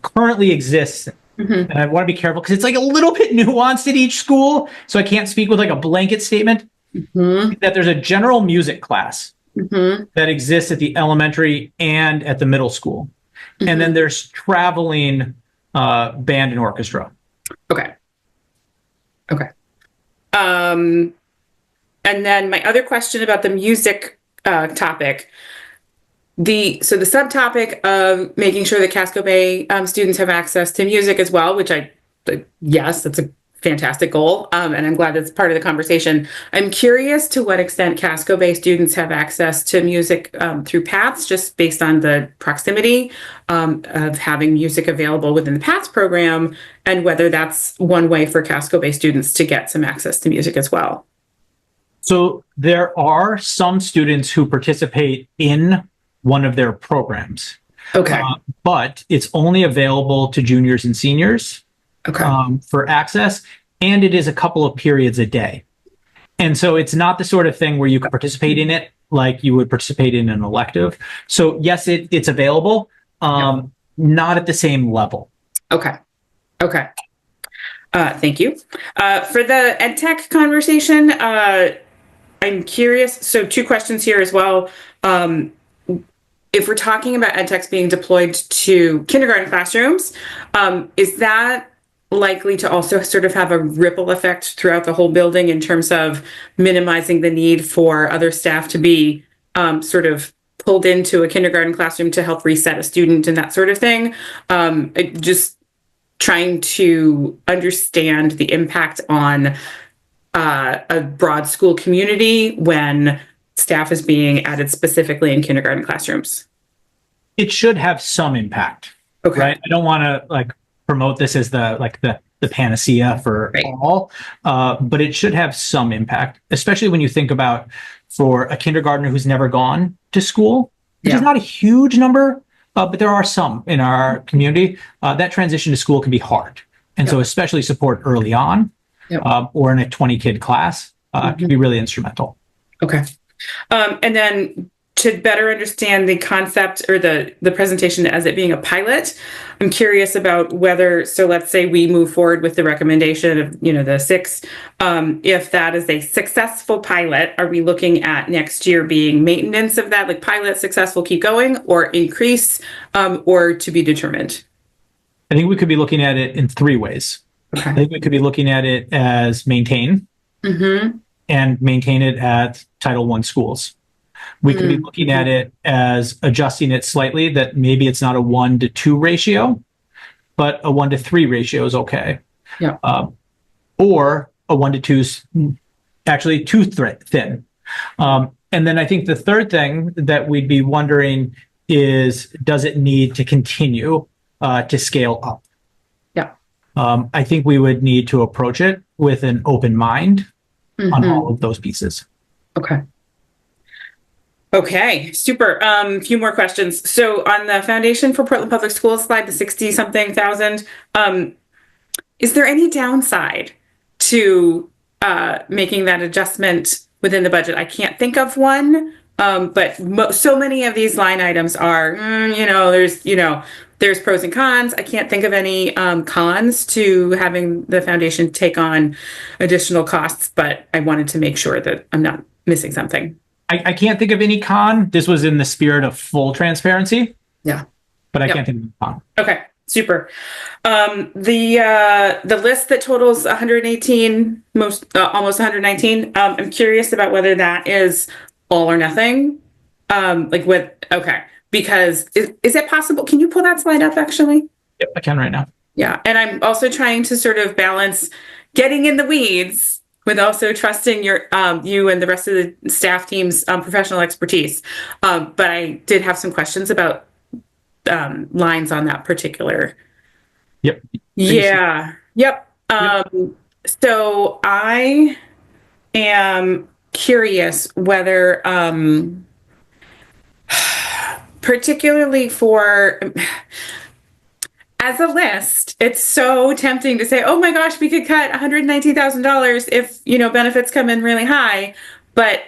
currently exists, and I want to be careful because it's like a little bit nuanced at each school. So I can't speak with like a blanket statement that there's a general music class that exists at the elementary and at the middle school. And then there's traveling band and orchestra. Okay. And then my other question about the music topic, the subtopic of making sure that Casco Bay students have access to music as well, which yes, that's a fantastic goal. And I'm glad that's part of the conversation. I'm curious to what extent Casco Bay students have access to music through PATHS, just based on the proximity of having music available within the PATHS program, and whether that's one way for Casco Bay students to get some access to music as well. So there are some students who participate in one of their programs. Okay. But it's only available to juniors and seniors. Okay. For access, and it is a couple of periods a day. And so it's not the sort of thing where you can participate in it like you would participate in an elective. So yes, it's available, not at the same level. Okay. Thank you. For the ed tech conversation, I'm curious. So 2 questions here as well. If we're talking about ed techs being deployed to kindergarten classrooms, is that likely to also sort of have a ripple effect throughout the whole building in terms of minimizing the need for other staff to be sort of pulled into a kindergarten classroom to help reset a student and that sort of thing. Just trying to understand the impact on a broad school community when staff is being added specifically in kindergarten classrooms. It should have some impact, Okay. right? I don't want to like promote this as the panacea for Right. all, but it should have some impact, especially when you think about for a kindergartner who's never gone to school, which is Yeah. not a huge number, but there are some in our community. That transition to school can be hard, and so especially support early on, Yep. or in a 20-kid class can be really instrumental. Okay. And then to better understand the concept or the presentation as it being a pilot, I'm curious about whether, so let's say we move forward with the recommendation of, the 6, if that is a successful pilot, are we looking at next year being maintenance of that, like pilot, successful, keep going, or increase, or to be determined? I think we could be looking at it in 3 ways. I Okay. think we could be looking at it as maintain and maintain it at Title I schools. We could be looking at it as adjusting it slightly, that maybe it's not a 1-to-2 ratio, but a 1-to-3 ratio is okay. Yeah. Or a 1-to-2 is actually too thin. And then I think the third thing that we'd be wondering is, does it need to continue to scale up? Yeah. I think we would need to approach it with an open mind on all of those pieces. Okay. Okay, super. A few more questions. So on the Foundation for Portland Public Schools slide, the 60-something thousand, is there any downside to making that adjustment within the budget? I can't think of one, but so many of these line items are, there's pros and cons. I can't think of any cons to having the foundation take on additional costs, but I wanted to make sure that I'm not missing something. I can't think of any con. This was in the spirit of full transparency. Yeah. But I can't think of any con. Okay, super. The list that totals 118, almost 119. I'm curious about whether that is all or nothing. Okay, because is it possible? Can you pull that slide up actually? Yep, I can right now. Yeah, and I'm also trying to sort of balance getting in the weeds with also trusting you and the rest of the staff team's professional expertise. But I did have some questions about lines on that particular. Yep. Yeah. Yep. So I am curious whether, particularly for, as a list, it's so tempting to say, oh my gosh, we could cut $119,000 if, benefits come in really high. But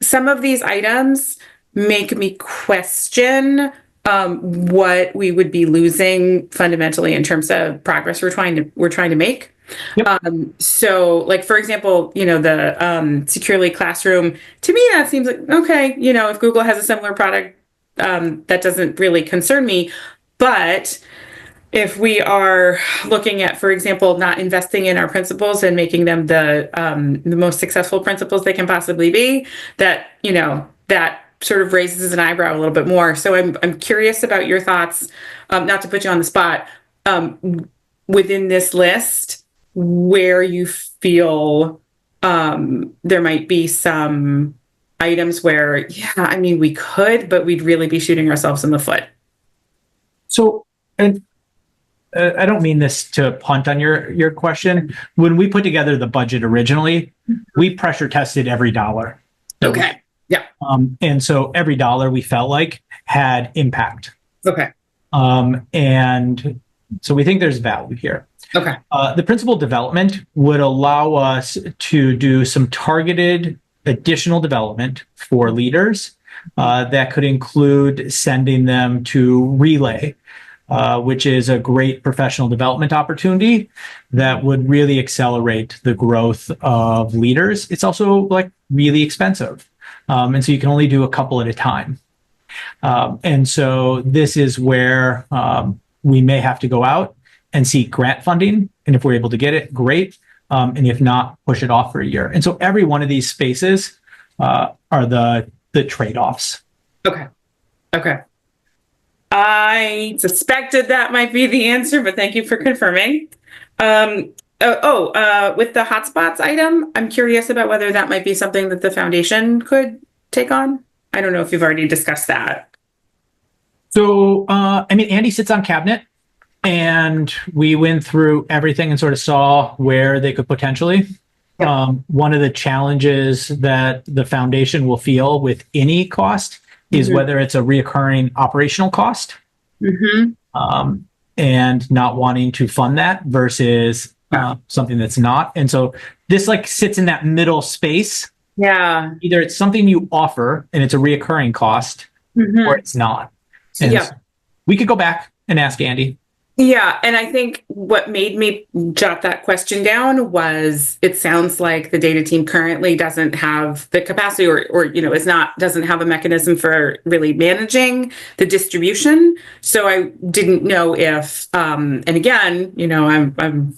some of these items make me question what we would be losing fundamentally in terms of progress we're trying to make. Yep. So like, for example, the Securely Classroom, to me, that seems like, okay, if Google has a similar product, that doesn't really concern me. But if we are looking at, for example, not investing in our principals and making them the most successful principals they can possibly be, that sort of raises an eyebrow a little bit more. So I'm curious about your thoughts, not to put you on the spot, within this list, where you feel there might be some items where, we could, but we'd really be shooting ourselves in the foot. So, and I don't mean this to punt on your question. When we put together the budget originally, we pressure tested every dollar. Okay. Yeah. And so every dollar we felt like had impact. Okay. And so we think there's value here. Okay. The principal development would allow us to do some targeted additional development for leaders that could include sending them to Relay, which is a great professional development opportunity that would really accelerate the growth of leaders. It's also really expensive. And so you can only do a couple at a time. And so this is where we may have to go out and seek grant funding. And if we're able to get it, great. And if not, push it off for a year. And so every one of these spaces are the trade-offs Okay. Okay. I suspected that might be the answer, but thank you for confirming. With the hotspots item, I'm curious about whether that might be something that the foundation could take on. I don't know if you've already discussed that. So, Andy sits on cabinet, and we went through everything and sort of saw where they could potentially. One of the challenges that the foundation will feel with any cost is whether it's a reoccurring operational cost, and not wanting to fund that versus something that's not. And so this like sits in that middle space. Yeah. Either it's something you offer and it's a reoccurring cost, or it's not. And Yeah. so we could go back and ask Andy. Yeah, and I think what made me jot that question down was it sounds like the data team currently doesn't have the capacity or doesn't have a mechanism for really managing the distribution. So I didn't know if and again, I'm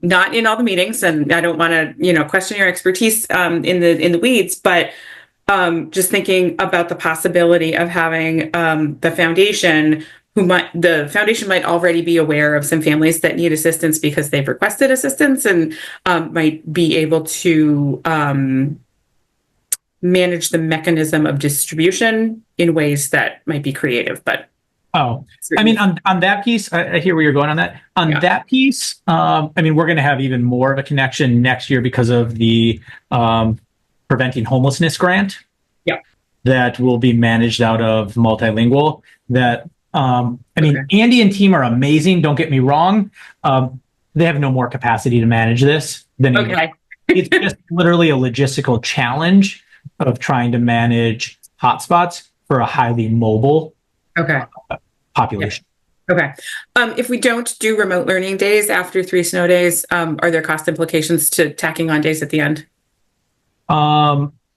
not in all the meetings and I don't want to, question your expertise in the weeds, but just thinking about the possibility of having the foundation might already be aware of some families that need assistance because they've requested assistance and might be able to manage the mechanism of distribution in ways that might be creative. But on that piece, I hear where you're going on that. That piece, we're going to have even more of a connection next year because of the Preventing Homelessness grant. Yeah, that will be managed out of Multilingual. That Andy and team are amazing. Don't get me wrong. They have no more capacity to manage this than it's just literally a logistical challenge of trying to manage hotspots for a highly mobile population. Okay. If we don't do remote learning days after 3 snow days, are there cost implications to tacking on days at the end?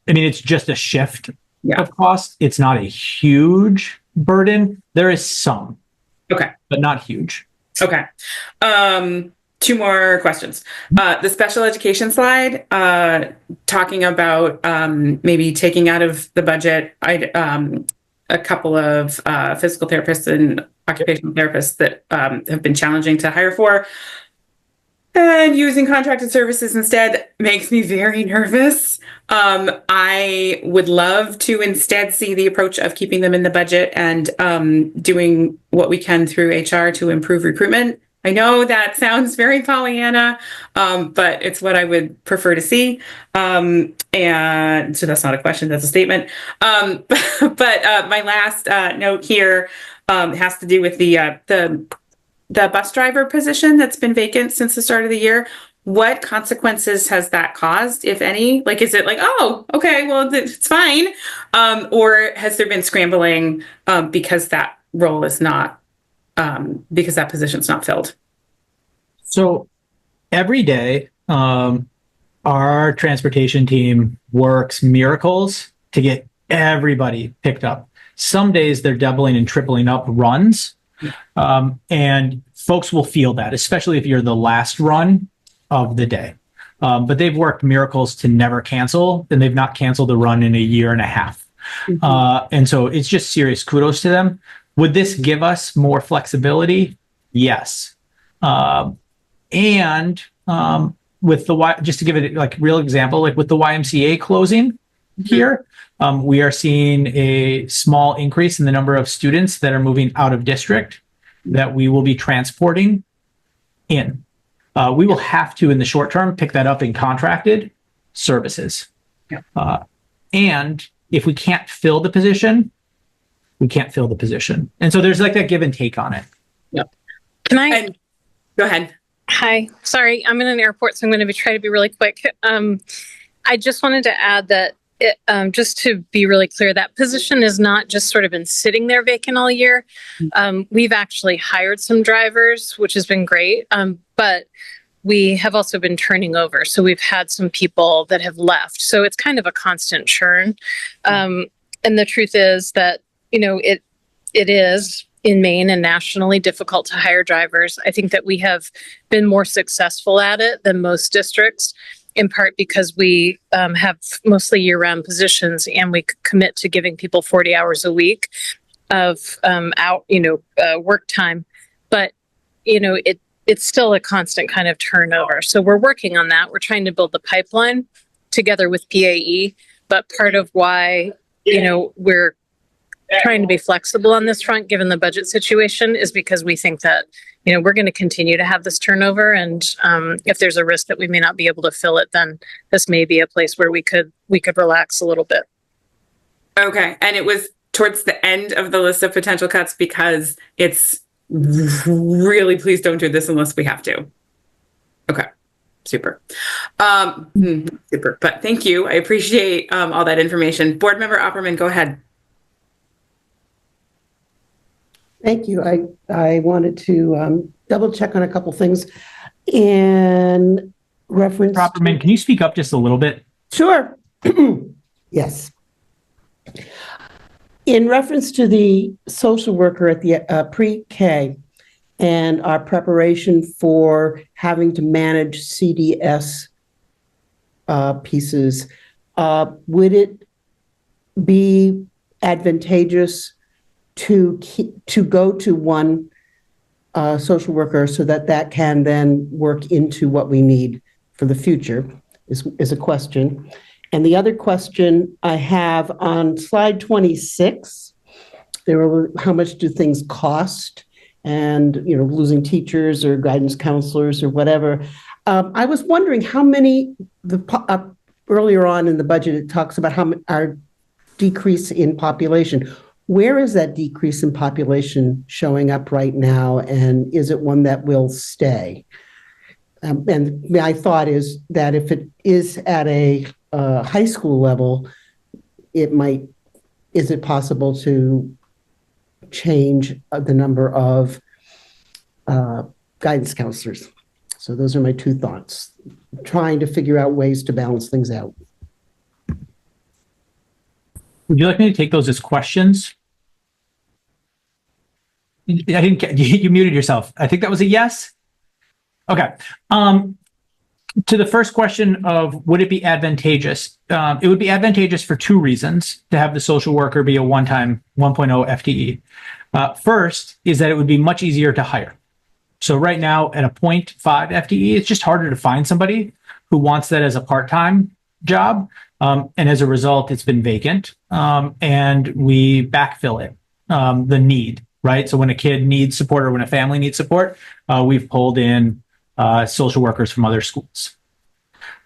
It's just a shift of cost. It's not a huge burden. There is some, but not huge. Okay. 2 more questions. The special education slide, talking about maybe taking out of the budget a couple of physical therapists and occupational therapists that have been challenging to hire for, and using contracted services instead makes me very nervous. I would love to instead see the approach of keeping them in the budget and doing what we can through HR to improve recruitment. I know that sounds very Pollyanna, but it's what I would prefer to see. And so that's not a question, that's a statement. But my last note here has to do with the bus driver position that's been vacant since the start of the year. What consequences has that caused, if any? Like, is it like, oh, okay, well, it's fine? Or has there been scrambling because that role is not, because that position's not filled? So every day, our transportation team works miracles to get everybody picked up. Some days they're doubling and tripling up runs. And folks will feel that, especially if you're the last run of the day. But they've worked miracles to never cancel, and they've not canceled a run in a year and a half. And so it's just serious kudos to them. Would this give us more flexibility? Yes. And with just to give it like real example, like with the YMCA closing here, we are seeing a small increase in the number of students that are moving out of district that we will be transporting in. We will have to, in the short term, pick that up in contracted services. And if we can't fill the position, we can't fill the position. And so there's like that give and take on it. Can I? Go ahead. Hi. Sorry, I'm in an airport, so I'm going to try to be really quick. I just wanted to add that just to be really clear, that position has not just sort of been sitting there vacant all year. We've actually hired some drivers, which has been great. But we have also been turning over. So we've had some people that have left. So it's kind of a constant churn. And the truth is that, it is in Maine and nationally difficult to hire drivers. I think that we have been more successful at it than most districts. in part because we have mostly year-round positions, and we commit to giving people 40 hours a week of work time. But it's still a constant kind of turnover. So we're working on that. We're trying to build the pipeline together with PAE. But part of why we're trying to be flexible on this front, given the budget situation, is because we think that we're going to continue to have this turnover, and if there's a risk that we may not be able to fill it, then this may be a place where we could relax a little bit. Okay, and it was towards the end of the list of potential cuts because it's really, please don't do this unless we have to. Okay, super. Super, but thank you. I appreciate all that information. Board Member Opperman, go ahead. Thank you. I wanted to double check on a couple things in reference. Opperman, can you speak up just a little bit? Sure. Yes. In reference to the social worker at the pre-K and our preparation for having to manage CDS pieces, would it be advantageous to go to one social worker so that can then work into what we need for the future is a question. And the other question I have on slide 26, how much do things cost? And, losing teachers or guidance counselors or whatever. I was wondering how many, earlier on in the budget, it talks about our decrease in population. Where is that decrease in population showing up right now? And is it one that will stay? And my thought is that if it is at a high school level, is it possible to change the number of guidance counselors? So those are my two thoughts, trying to figure out ways to balance things out. Would you like me to take those as questions? I didn't get, you muted yourself. I think that was a yes. Okay. To the first question of would it be advantageous? It would be advantageous for two reasons to have the social worker be a one-time 1.0 FTE. First is that it would be much easier to hire. So right now at a 0.5 FTE, it's just harder to find somebody who wants that as a part-time job. And as a result, it's been vacant. And we backfill it, the need, right? So when a kid needs support or when a family needs support, we've pulled in social workers from other schools.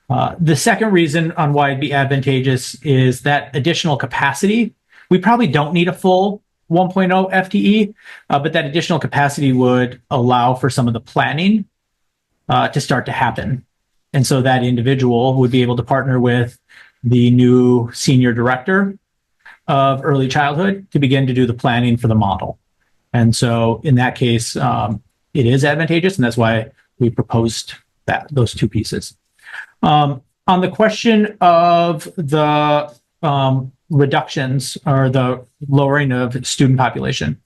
The second reason on why it'd be advantageous is that additional capacity. We probably don't need a full 1.0 FTE, but that additional capacity would allow for some of the planning to start to happen. And so that individual would be able to partner with the new senior director of early childhood to begin to do the planning for the model. And so in that case, it is advantageous, and that's why we proposed those two pieces. On the question of the reductions or the lowering of student population,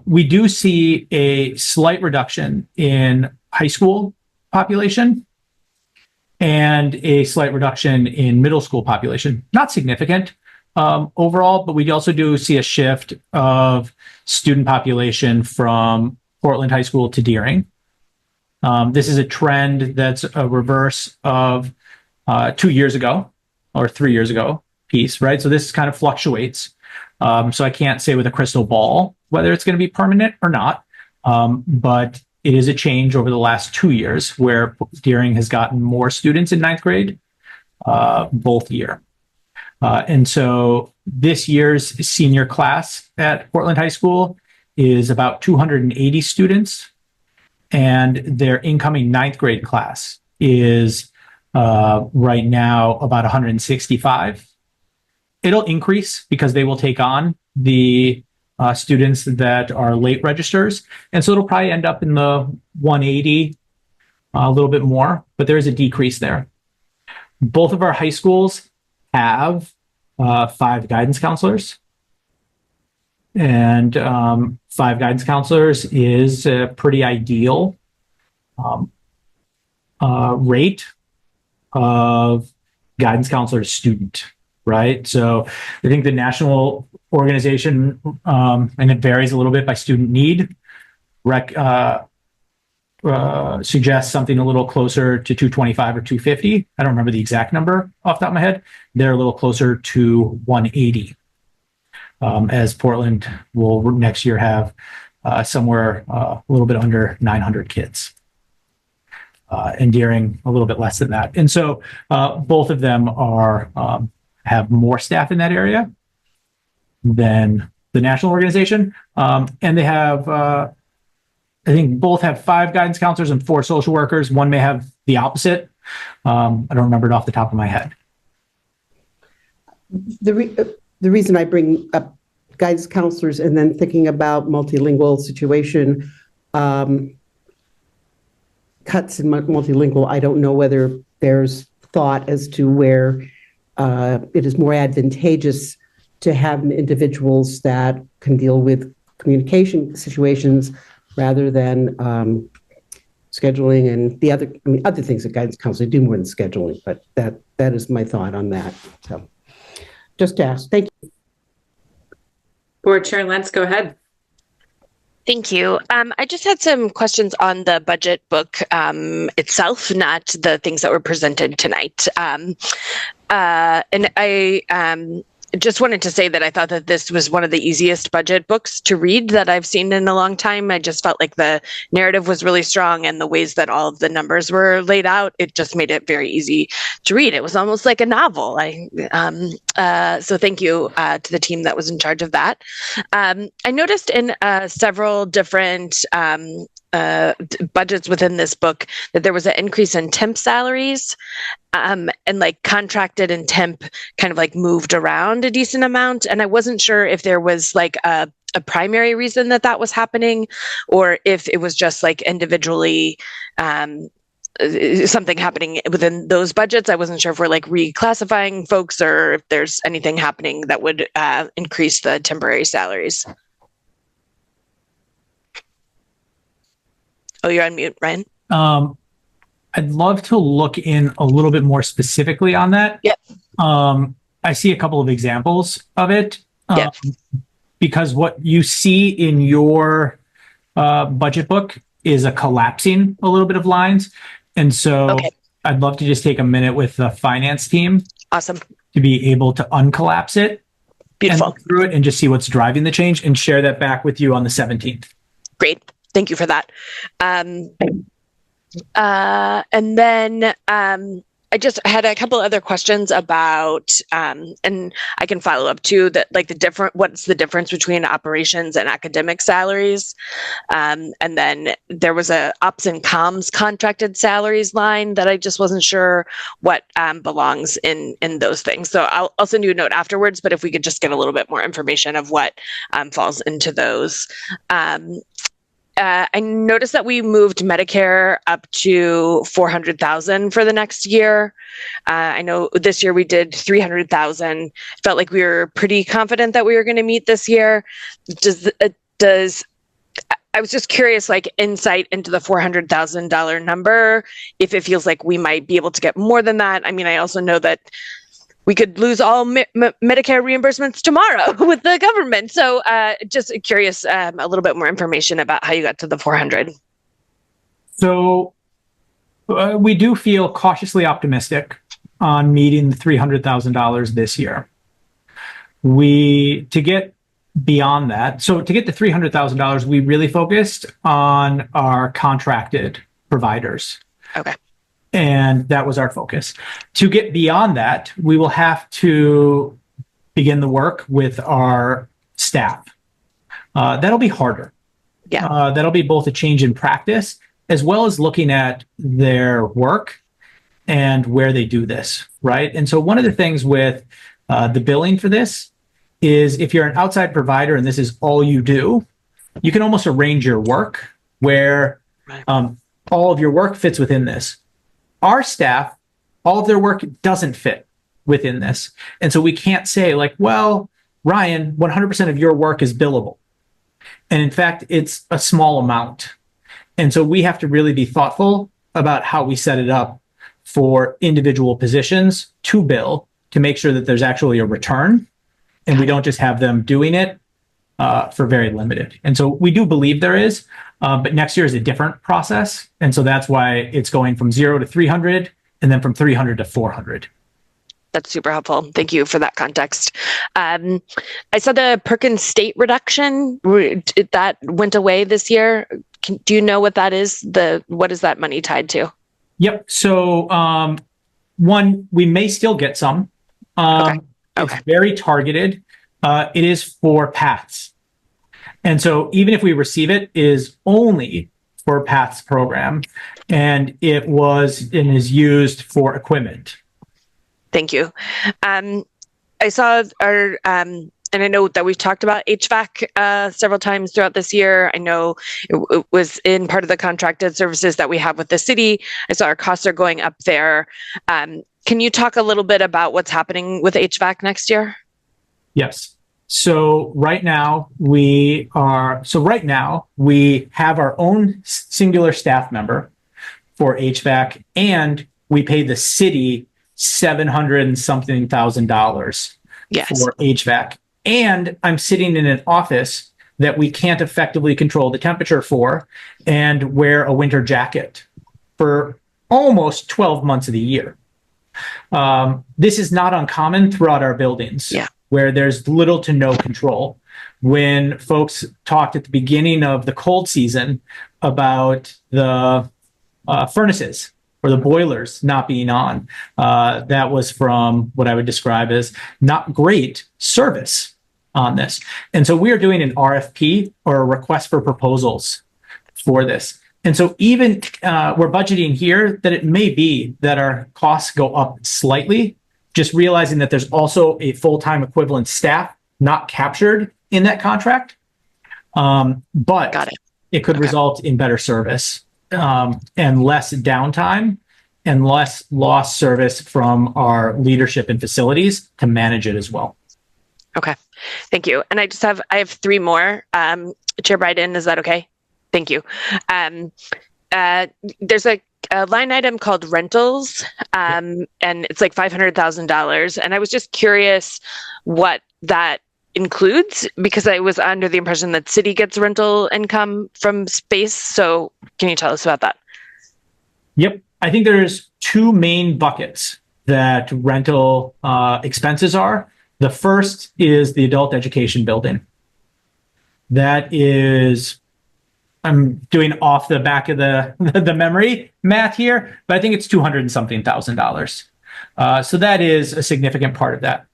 we do see a slight reduction in high school population and a slight reduction in middle school population. Not significant overall, but we also do see a shift of student population from Portland High School to Deering. This is a trend that's a reverse of 2 years ago or 3 years ago piece, right? So this kind of fluctuates. So I can't say with a crystal ball whether it's going to be permanent or not, but it is a change over the last 2 years where Deering has gotten more students in ninth grade both year. And so this year's senior class at Portland High School is about 280 students. And their incoming ninth grade class is right now about 165. It'll increase because they will take on the students that are late registers. And so it'll probably end up in the 180, a little bit more, but there is a decrease there. Both of our high schools have 5 guidance counselors. And 5 guidance counselors is a pretty ideal rate of guidance counselor to student, right? So I think the national organization, and it varies a little bit by student need, suggests something a little closer to 225 or 250. I don't remember the exact number off the top of my head. They're a little closer to 180. As Portland will next year have somewhere a little bit under 900 kids. And Deering a little bit less than that. And so both of them are have more staff in that area than the national organization. And they have, I think both have 5 guidance counselors and 4 social workers. One may have the opposite. I don't remember it off the top of my head. The reason I bring up guidance counselors and then thinking about multilingual situation, cuts in multilingual, I don't know whether there's thought as to where it is more advantageous to have individuals that can deal with communication situations rather than scheduling and the other, I mean, other things that guidance counselors do more than scheduling, but that is my thought on that. So just to ask. Thank you. Board Chair Lentz, go ahead. Thank you. I just had some questions on the budget book itself, not the things that were presented tonight. And I just wanted to say that I thought that this was one of the easiest budget books to read that I've seen in a long time. I just felt like the narrative was really strong, and the ways that all of the numbers were laid out, it just made it very easy to read. It was almost like a novel. So thank you to the team that was in charge of that. I noticed in several different budgets within this book that there was an increase in temp salaries, and like contracted and temp kind of like moved around a decent amount. And I wasn't sure if there was like a primary reason that that was happening, or if it was just like individually something happening within those budgets. I wasn't sure if we're like reclassifying folks or if there's anything happening that would increase the temporary salaries. Oh, you're on mute, Ryan. I'd love to look in a little bit more specifically on that. Yep. I see a couple of examples of it. Yep. Because what you see in your budget book is a collapsing a little bit of lines. And so Okay. I'd love to just take a minute with the finance team Awesome. to be able to uncollapse it Beautiful. and look through it and just see what's driving the change and share that back with you on the 17th. Great. Thank you for that. And then I just had a couple other questions about, and I can follow up too, that like what's the difference between operations and academic salaries? And then there was a ops and comms contracted salaries line that I just wasn't sure what belongs in those things. So I'll send you a note afterwards, but if we could just get a little bit more information of what falls into those. I noticed that we moved Medicare up to 400,000 for the next year. I know this year we did 300,000. Felt like we were pretty confident that we were going to meet this year. I was just curious, like insight into the $400,000 number, if it feels like we might be able to get more than that. I mean, I also know that we could lose all Medicare reimbursements tomorrow with the government. So just curious, a little bit more information about how you got to the 400. So we do feel cautiously optimistic on meeting the $300,000 this year. To get beyond that, so to get to $300,000, we really focused on our contracted providers. Okay. And that was our focus. To get beyond that, we will have to begin the work with our staff. That'll be harder. Yeah. That'll be both a change in practice as well as looking at their work and where they do this, right? And so one of the things with the billing for this is if you're an outside provider and this is all you do, you can almost arrange your work where all of your work fits within this. Our staff, all of their work doesn't fit within this. And so we can't say like, well, Ryan, 100% of your work is billable. And in fact, it's a small amount. And so we have to really be thoughtful about how we set it up for individual positions to bill to make sure that there's actually a return and we don't just have them doing it for very limited. And so we do believe there is, but next year is a different process. And so that's why it's going from 0 to 300 and then from 300 to 400. That's super helpful. Thank you for that context. I saw the Perkins State reduction that went away this year. Do you know what that is? What is that money tied to? Yep. So one, we may still get some. Okay. It's very targeted. It is for paths. And so even if we receive it, it is only for paths program, and it was and is used for equipment. Thank you. I saw our, and I know that we've talked about HVAC several times throughout this year. I know it was in part of the contracted services that we have with the city. I saw our costs are going up there. Can you talk a little bit about what's happening with HVAC next year? Yes. So right now we have our own singular staff member for HVAC, and we pay the city $700 and something thousand for HVAC. And I'm sitting in an office that we can't effectively control the temperature for and wear a winter jacket for almost 12 months of the year. This is not uncommon throughout our buildings, where there's little to no control. When folks talked at the beginning of the cold season about the furnaces or the boilers not being on, that was from what I would describe as not great service on this. And so we are doing an RFP, or a request for proposals, for this. And so even we're budgeting here that it may be that our costs go up slightly, just realizing that there's also a full-time equivalent staff not captured in that contract. But it could result in better service and less downtime and less lost service from our leadership and facilities to manage it as well. Okay, thank you. And I have three more. Chair Biden, is that okay? Thank you. There's a line item called rentals, and it's like $500,000. And I was just curious what that includes, because I was under the impression that city gets rental income from space. So can you tell us about that? Yep. I think there's two main buckets that rental expenses are. The first is the adult education building. That is, I'm doing off the back of the memory math here, but I think it's $200 and something thousand. So that is a significant part of that.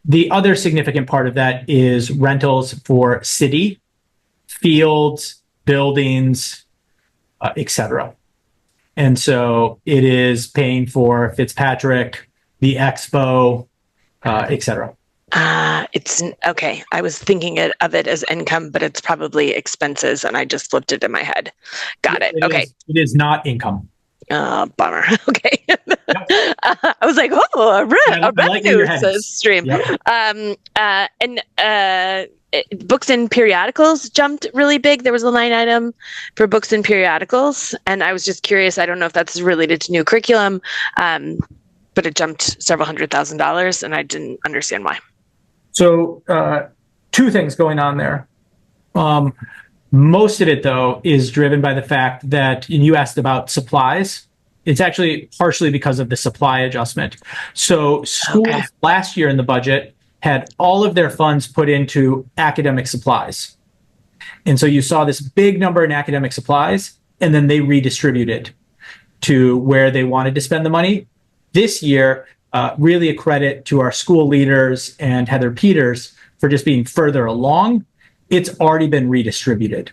The other significant part of that is rentals for city, fields, buildings, etc. And so it is paying for Fitzpatrick, the Expo, etc. It's okay. I was thinking of it as income, but it's probably expenses, and I just flipped it in my head. Got it. Okay. It is not income. Bummer. Okay. I was like, oh, a revenue stream. And books and periodicals jumped really big. There was a line item for books and periodicals, and I was just curious. I don't know if that's related to new curriculum, but it jumped several $100,000, and I didn't understand why. So two things going on there. Most of it, though, is driven by the fact that, and you asked about supplies, it's actually partially because of the supply adjustment. So schools last year in the budget had all of their funds put into academic supplies. And so you saw this big number in academic supplies, and then they redistributed to where they wanted to spend the money. This year, really a credit to our school leaders and Heather Peters for just being further along. It's already been redistributed.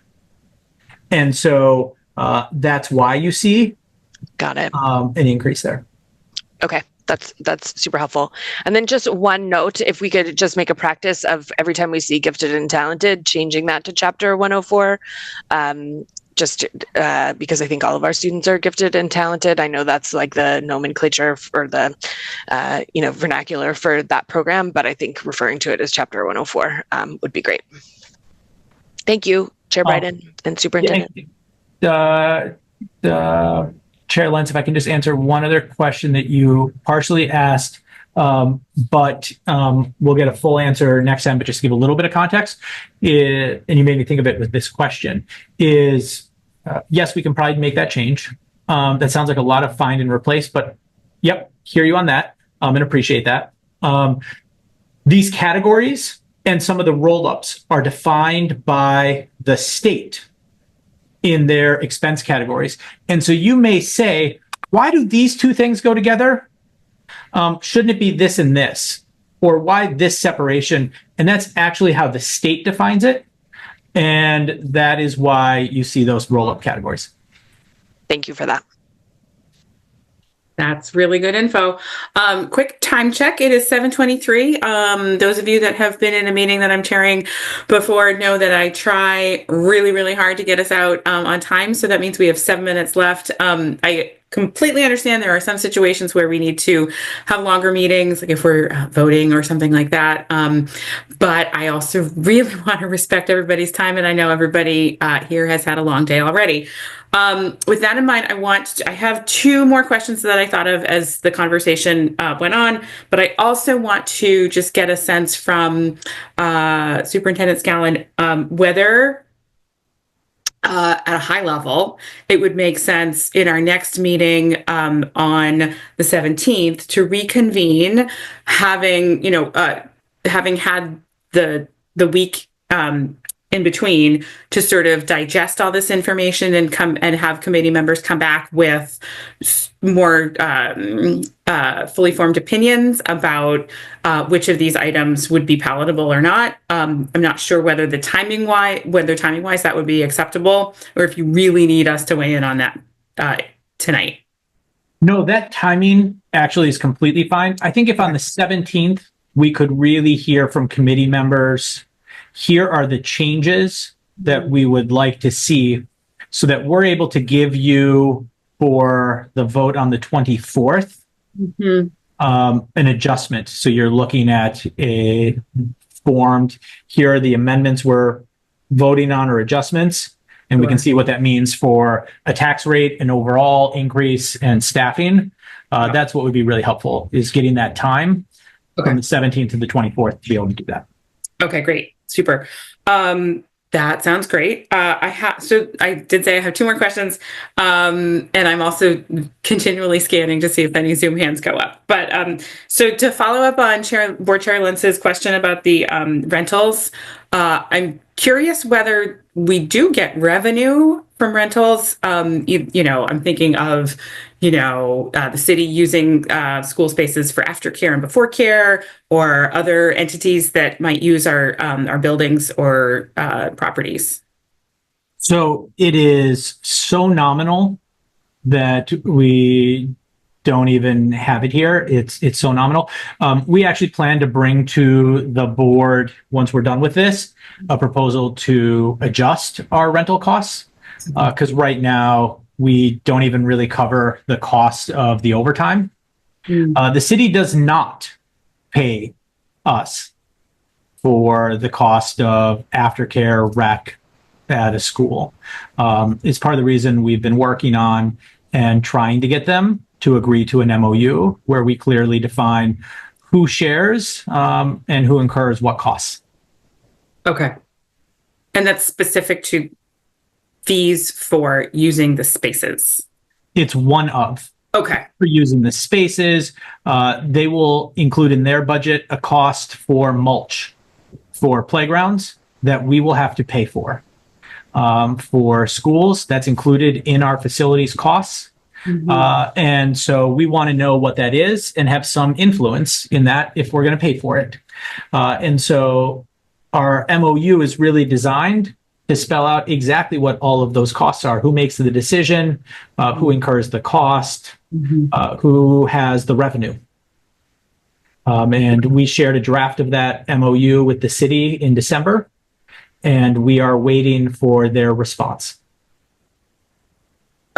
And so that's why you see an increase there. Okay. That's super helpful. And then just one note, if we could just make a practice of every time we see gifted and talented, changing that to chapter 104, just because I think all of our students are gifted and talented. I know that's like the nomenclature or the, vernacular for that program, but I think referring to it as chapter 104 would be great. Thank you, Chair Biden and Superintendent. Chair Lentz, if I can just answer one other question that you partially asked, but we'll get a full answer next time, but just to give a little bit of context, and you made me think of it with this question, is yes, we can probably make that change. That sounds like a lot of find and replace, but yep, hear you on that, and appreciate that. These categories and some of the roll-ups are defined by the state in their expense categories. And so you may say, why do these two things go together? Shouldn't it be this and this? Or why this separation? And that's actually how the state defines it. And that is why you see those roll-up categories. Thank you for that. That's really good info. Quick time check. It is 7:23. Those of you that have been in a meeting that I'm chairing before know that I try really, really hard to get us out on time. So that means we have 7 minutes left. I completely understand there are some situations where we need to have longer meetings, like if we're voting or something like that. But I also really want to respect everybody's time. And I know everybody here has had a long day already. With that in mind, I have two more questions that I thought of as the conversation went on, but I also want to just get a sense from Superintendent Scallon whether at a high level, it would make sense in our next meeting on the 17th to reconvene, having had the week in between to sort of digest all this information and come and have committee members come back with more fully formed opinions about which of these items would be palatable or not. I'm not sure whether timing wise that would be acceptable, or if you really need us to weigh in on that tonight. No, that timing actually is completely fine. I think if on the 17th, we could really hear from committee members, here are the changes that we would like to see so that we're able to give you for the vote on the 24th, an adjustment. So you're looking at a formed, here are the amendments we're voting on or adjustments, and we can see what that means for a tax rate, an overall increase, and staffing. That's what would be really helpful, is getting that time from the 17th to the 24th to be able to do that. Okay, great. Super. That sounds great. So I did say I have two more questions, and I'm also continually scanning to see if any Zoom hands go up. But so to follow up on Board Chair Lentz's question about the rentals, I'm curious whether we do get revenue from rentals. I'm thinking of the city using school spaces for aftercare and before care, or other entities that might use our buildings or properties. So it is so nominal that we don't even have it here. It's so nominal. We actually plan to bring to the board, once we're done with this, a proposal to adjust our rental costs, because right now we don't even really cover the cost of the overtime. The city does not pay us for the cost of aftercare rec at a school. It's part of the reason we've been working on and trying to get them to agree to an MOU where we clearly define who shares and who incurs what costs. Okay. And that's specific to fees for using the spaces. It's one of. Okay. For using the spaces. They will include in their budget a cost for mulch for playgrounds that we will have to pay for. For schools, that's included in our facilities costs. And so we want to know what that is and have some influence in that if we're going to pay for it. And so our MOU is really designed to spell out exactly what all of those costs are, who makes the decision, who incurs the cost, who has the revenue. And we shared a draft of that MOU with the city in December, and we are waiting for their response.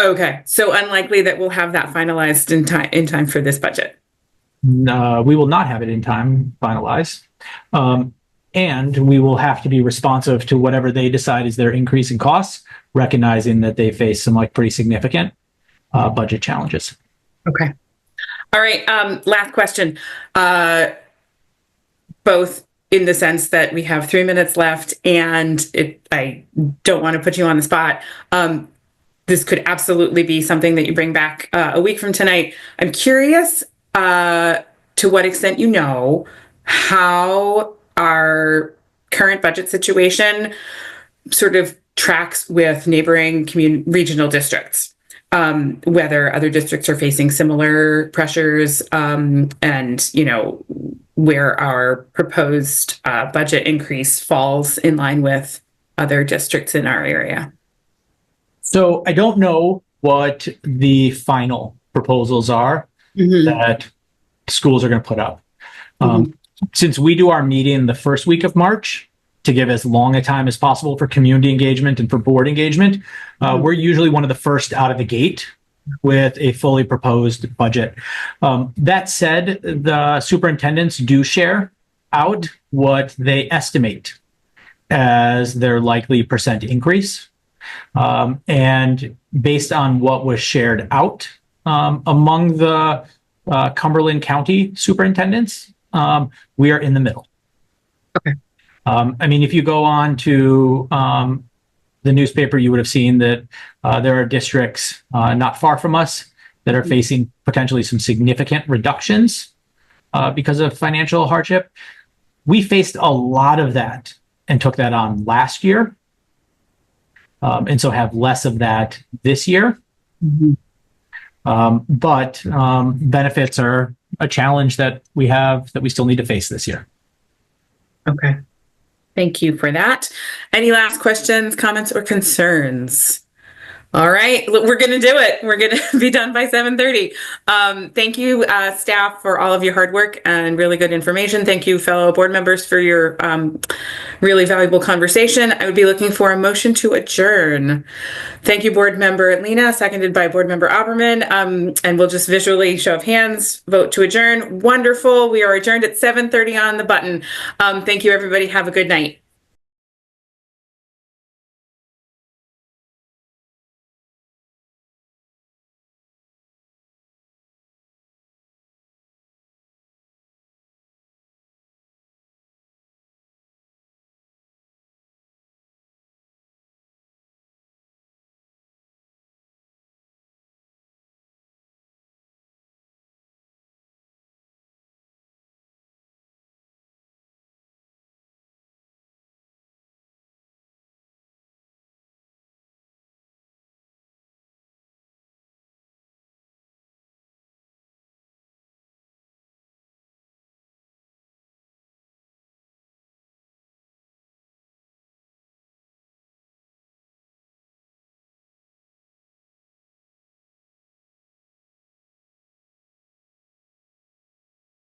Okay, so unlikely that we'll have that finalized in time for this budget. We will not have it in time finalized. And we will have to be responsive to whatever they decide is their increase in costs, recognizing that they face some pretty significant. budget challenges. Okay. All right. Last question. Both in the sense that we have 3 minutes left, and I don't want to put you on the spot. This could absolutely be something that you bring back a week from tonight. I'm curious to what extent you know how our current budget situation sort of tracks with neighboring regional districts, whether other districts are facing similar pressures, and where our proposed budget increase falls in line with other districts in our area. So I don't know what the final proposals are that schools are going to put up. Since we do our meeting the first week of March to give as long a time as possible for community engagement and for board engagement, we're usually one of the first out of the gate with a fully proposed budget. That said, the superintendents do share out what they estimate as their likely percent increase. And based on what was shared out among the Cumberland County superintendents, we are in the middle. Okay. I mean, if you go on to the newspaper, you would have seen that there are districts not far from us that are facing potentially some significant reductions because of financial hardship. We faced a lot of that and took that on last year. And so have less of that this year. But benefits are a challenge that we have that we still need to face this year. Okay. Thank you for that. Any last questions, comments, or concerns? All right, we're going to do it. We're going to be done by 7:30. Thank you, staff, for all of your hard work and really good information. Thank you, fellow board members, for your really valuable conversation. I would be looking for a motion to adjourn. Thank you, board member Lena, seconded by board member Opperman. And we'll just visually, show of hands, vote to adjourn. Wonderful. We are adjourned at 7:30 on the button. Thank you, everybody. Have a good night.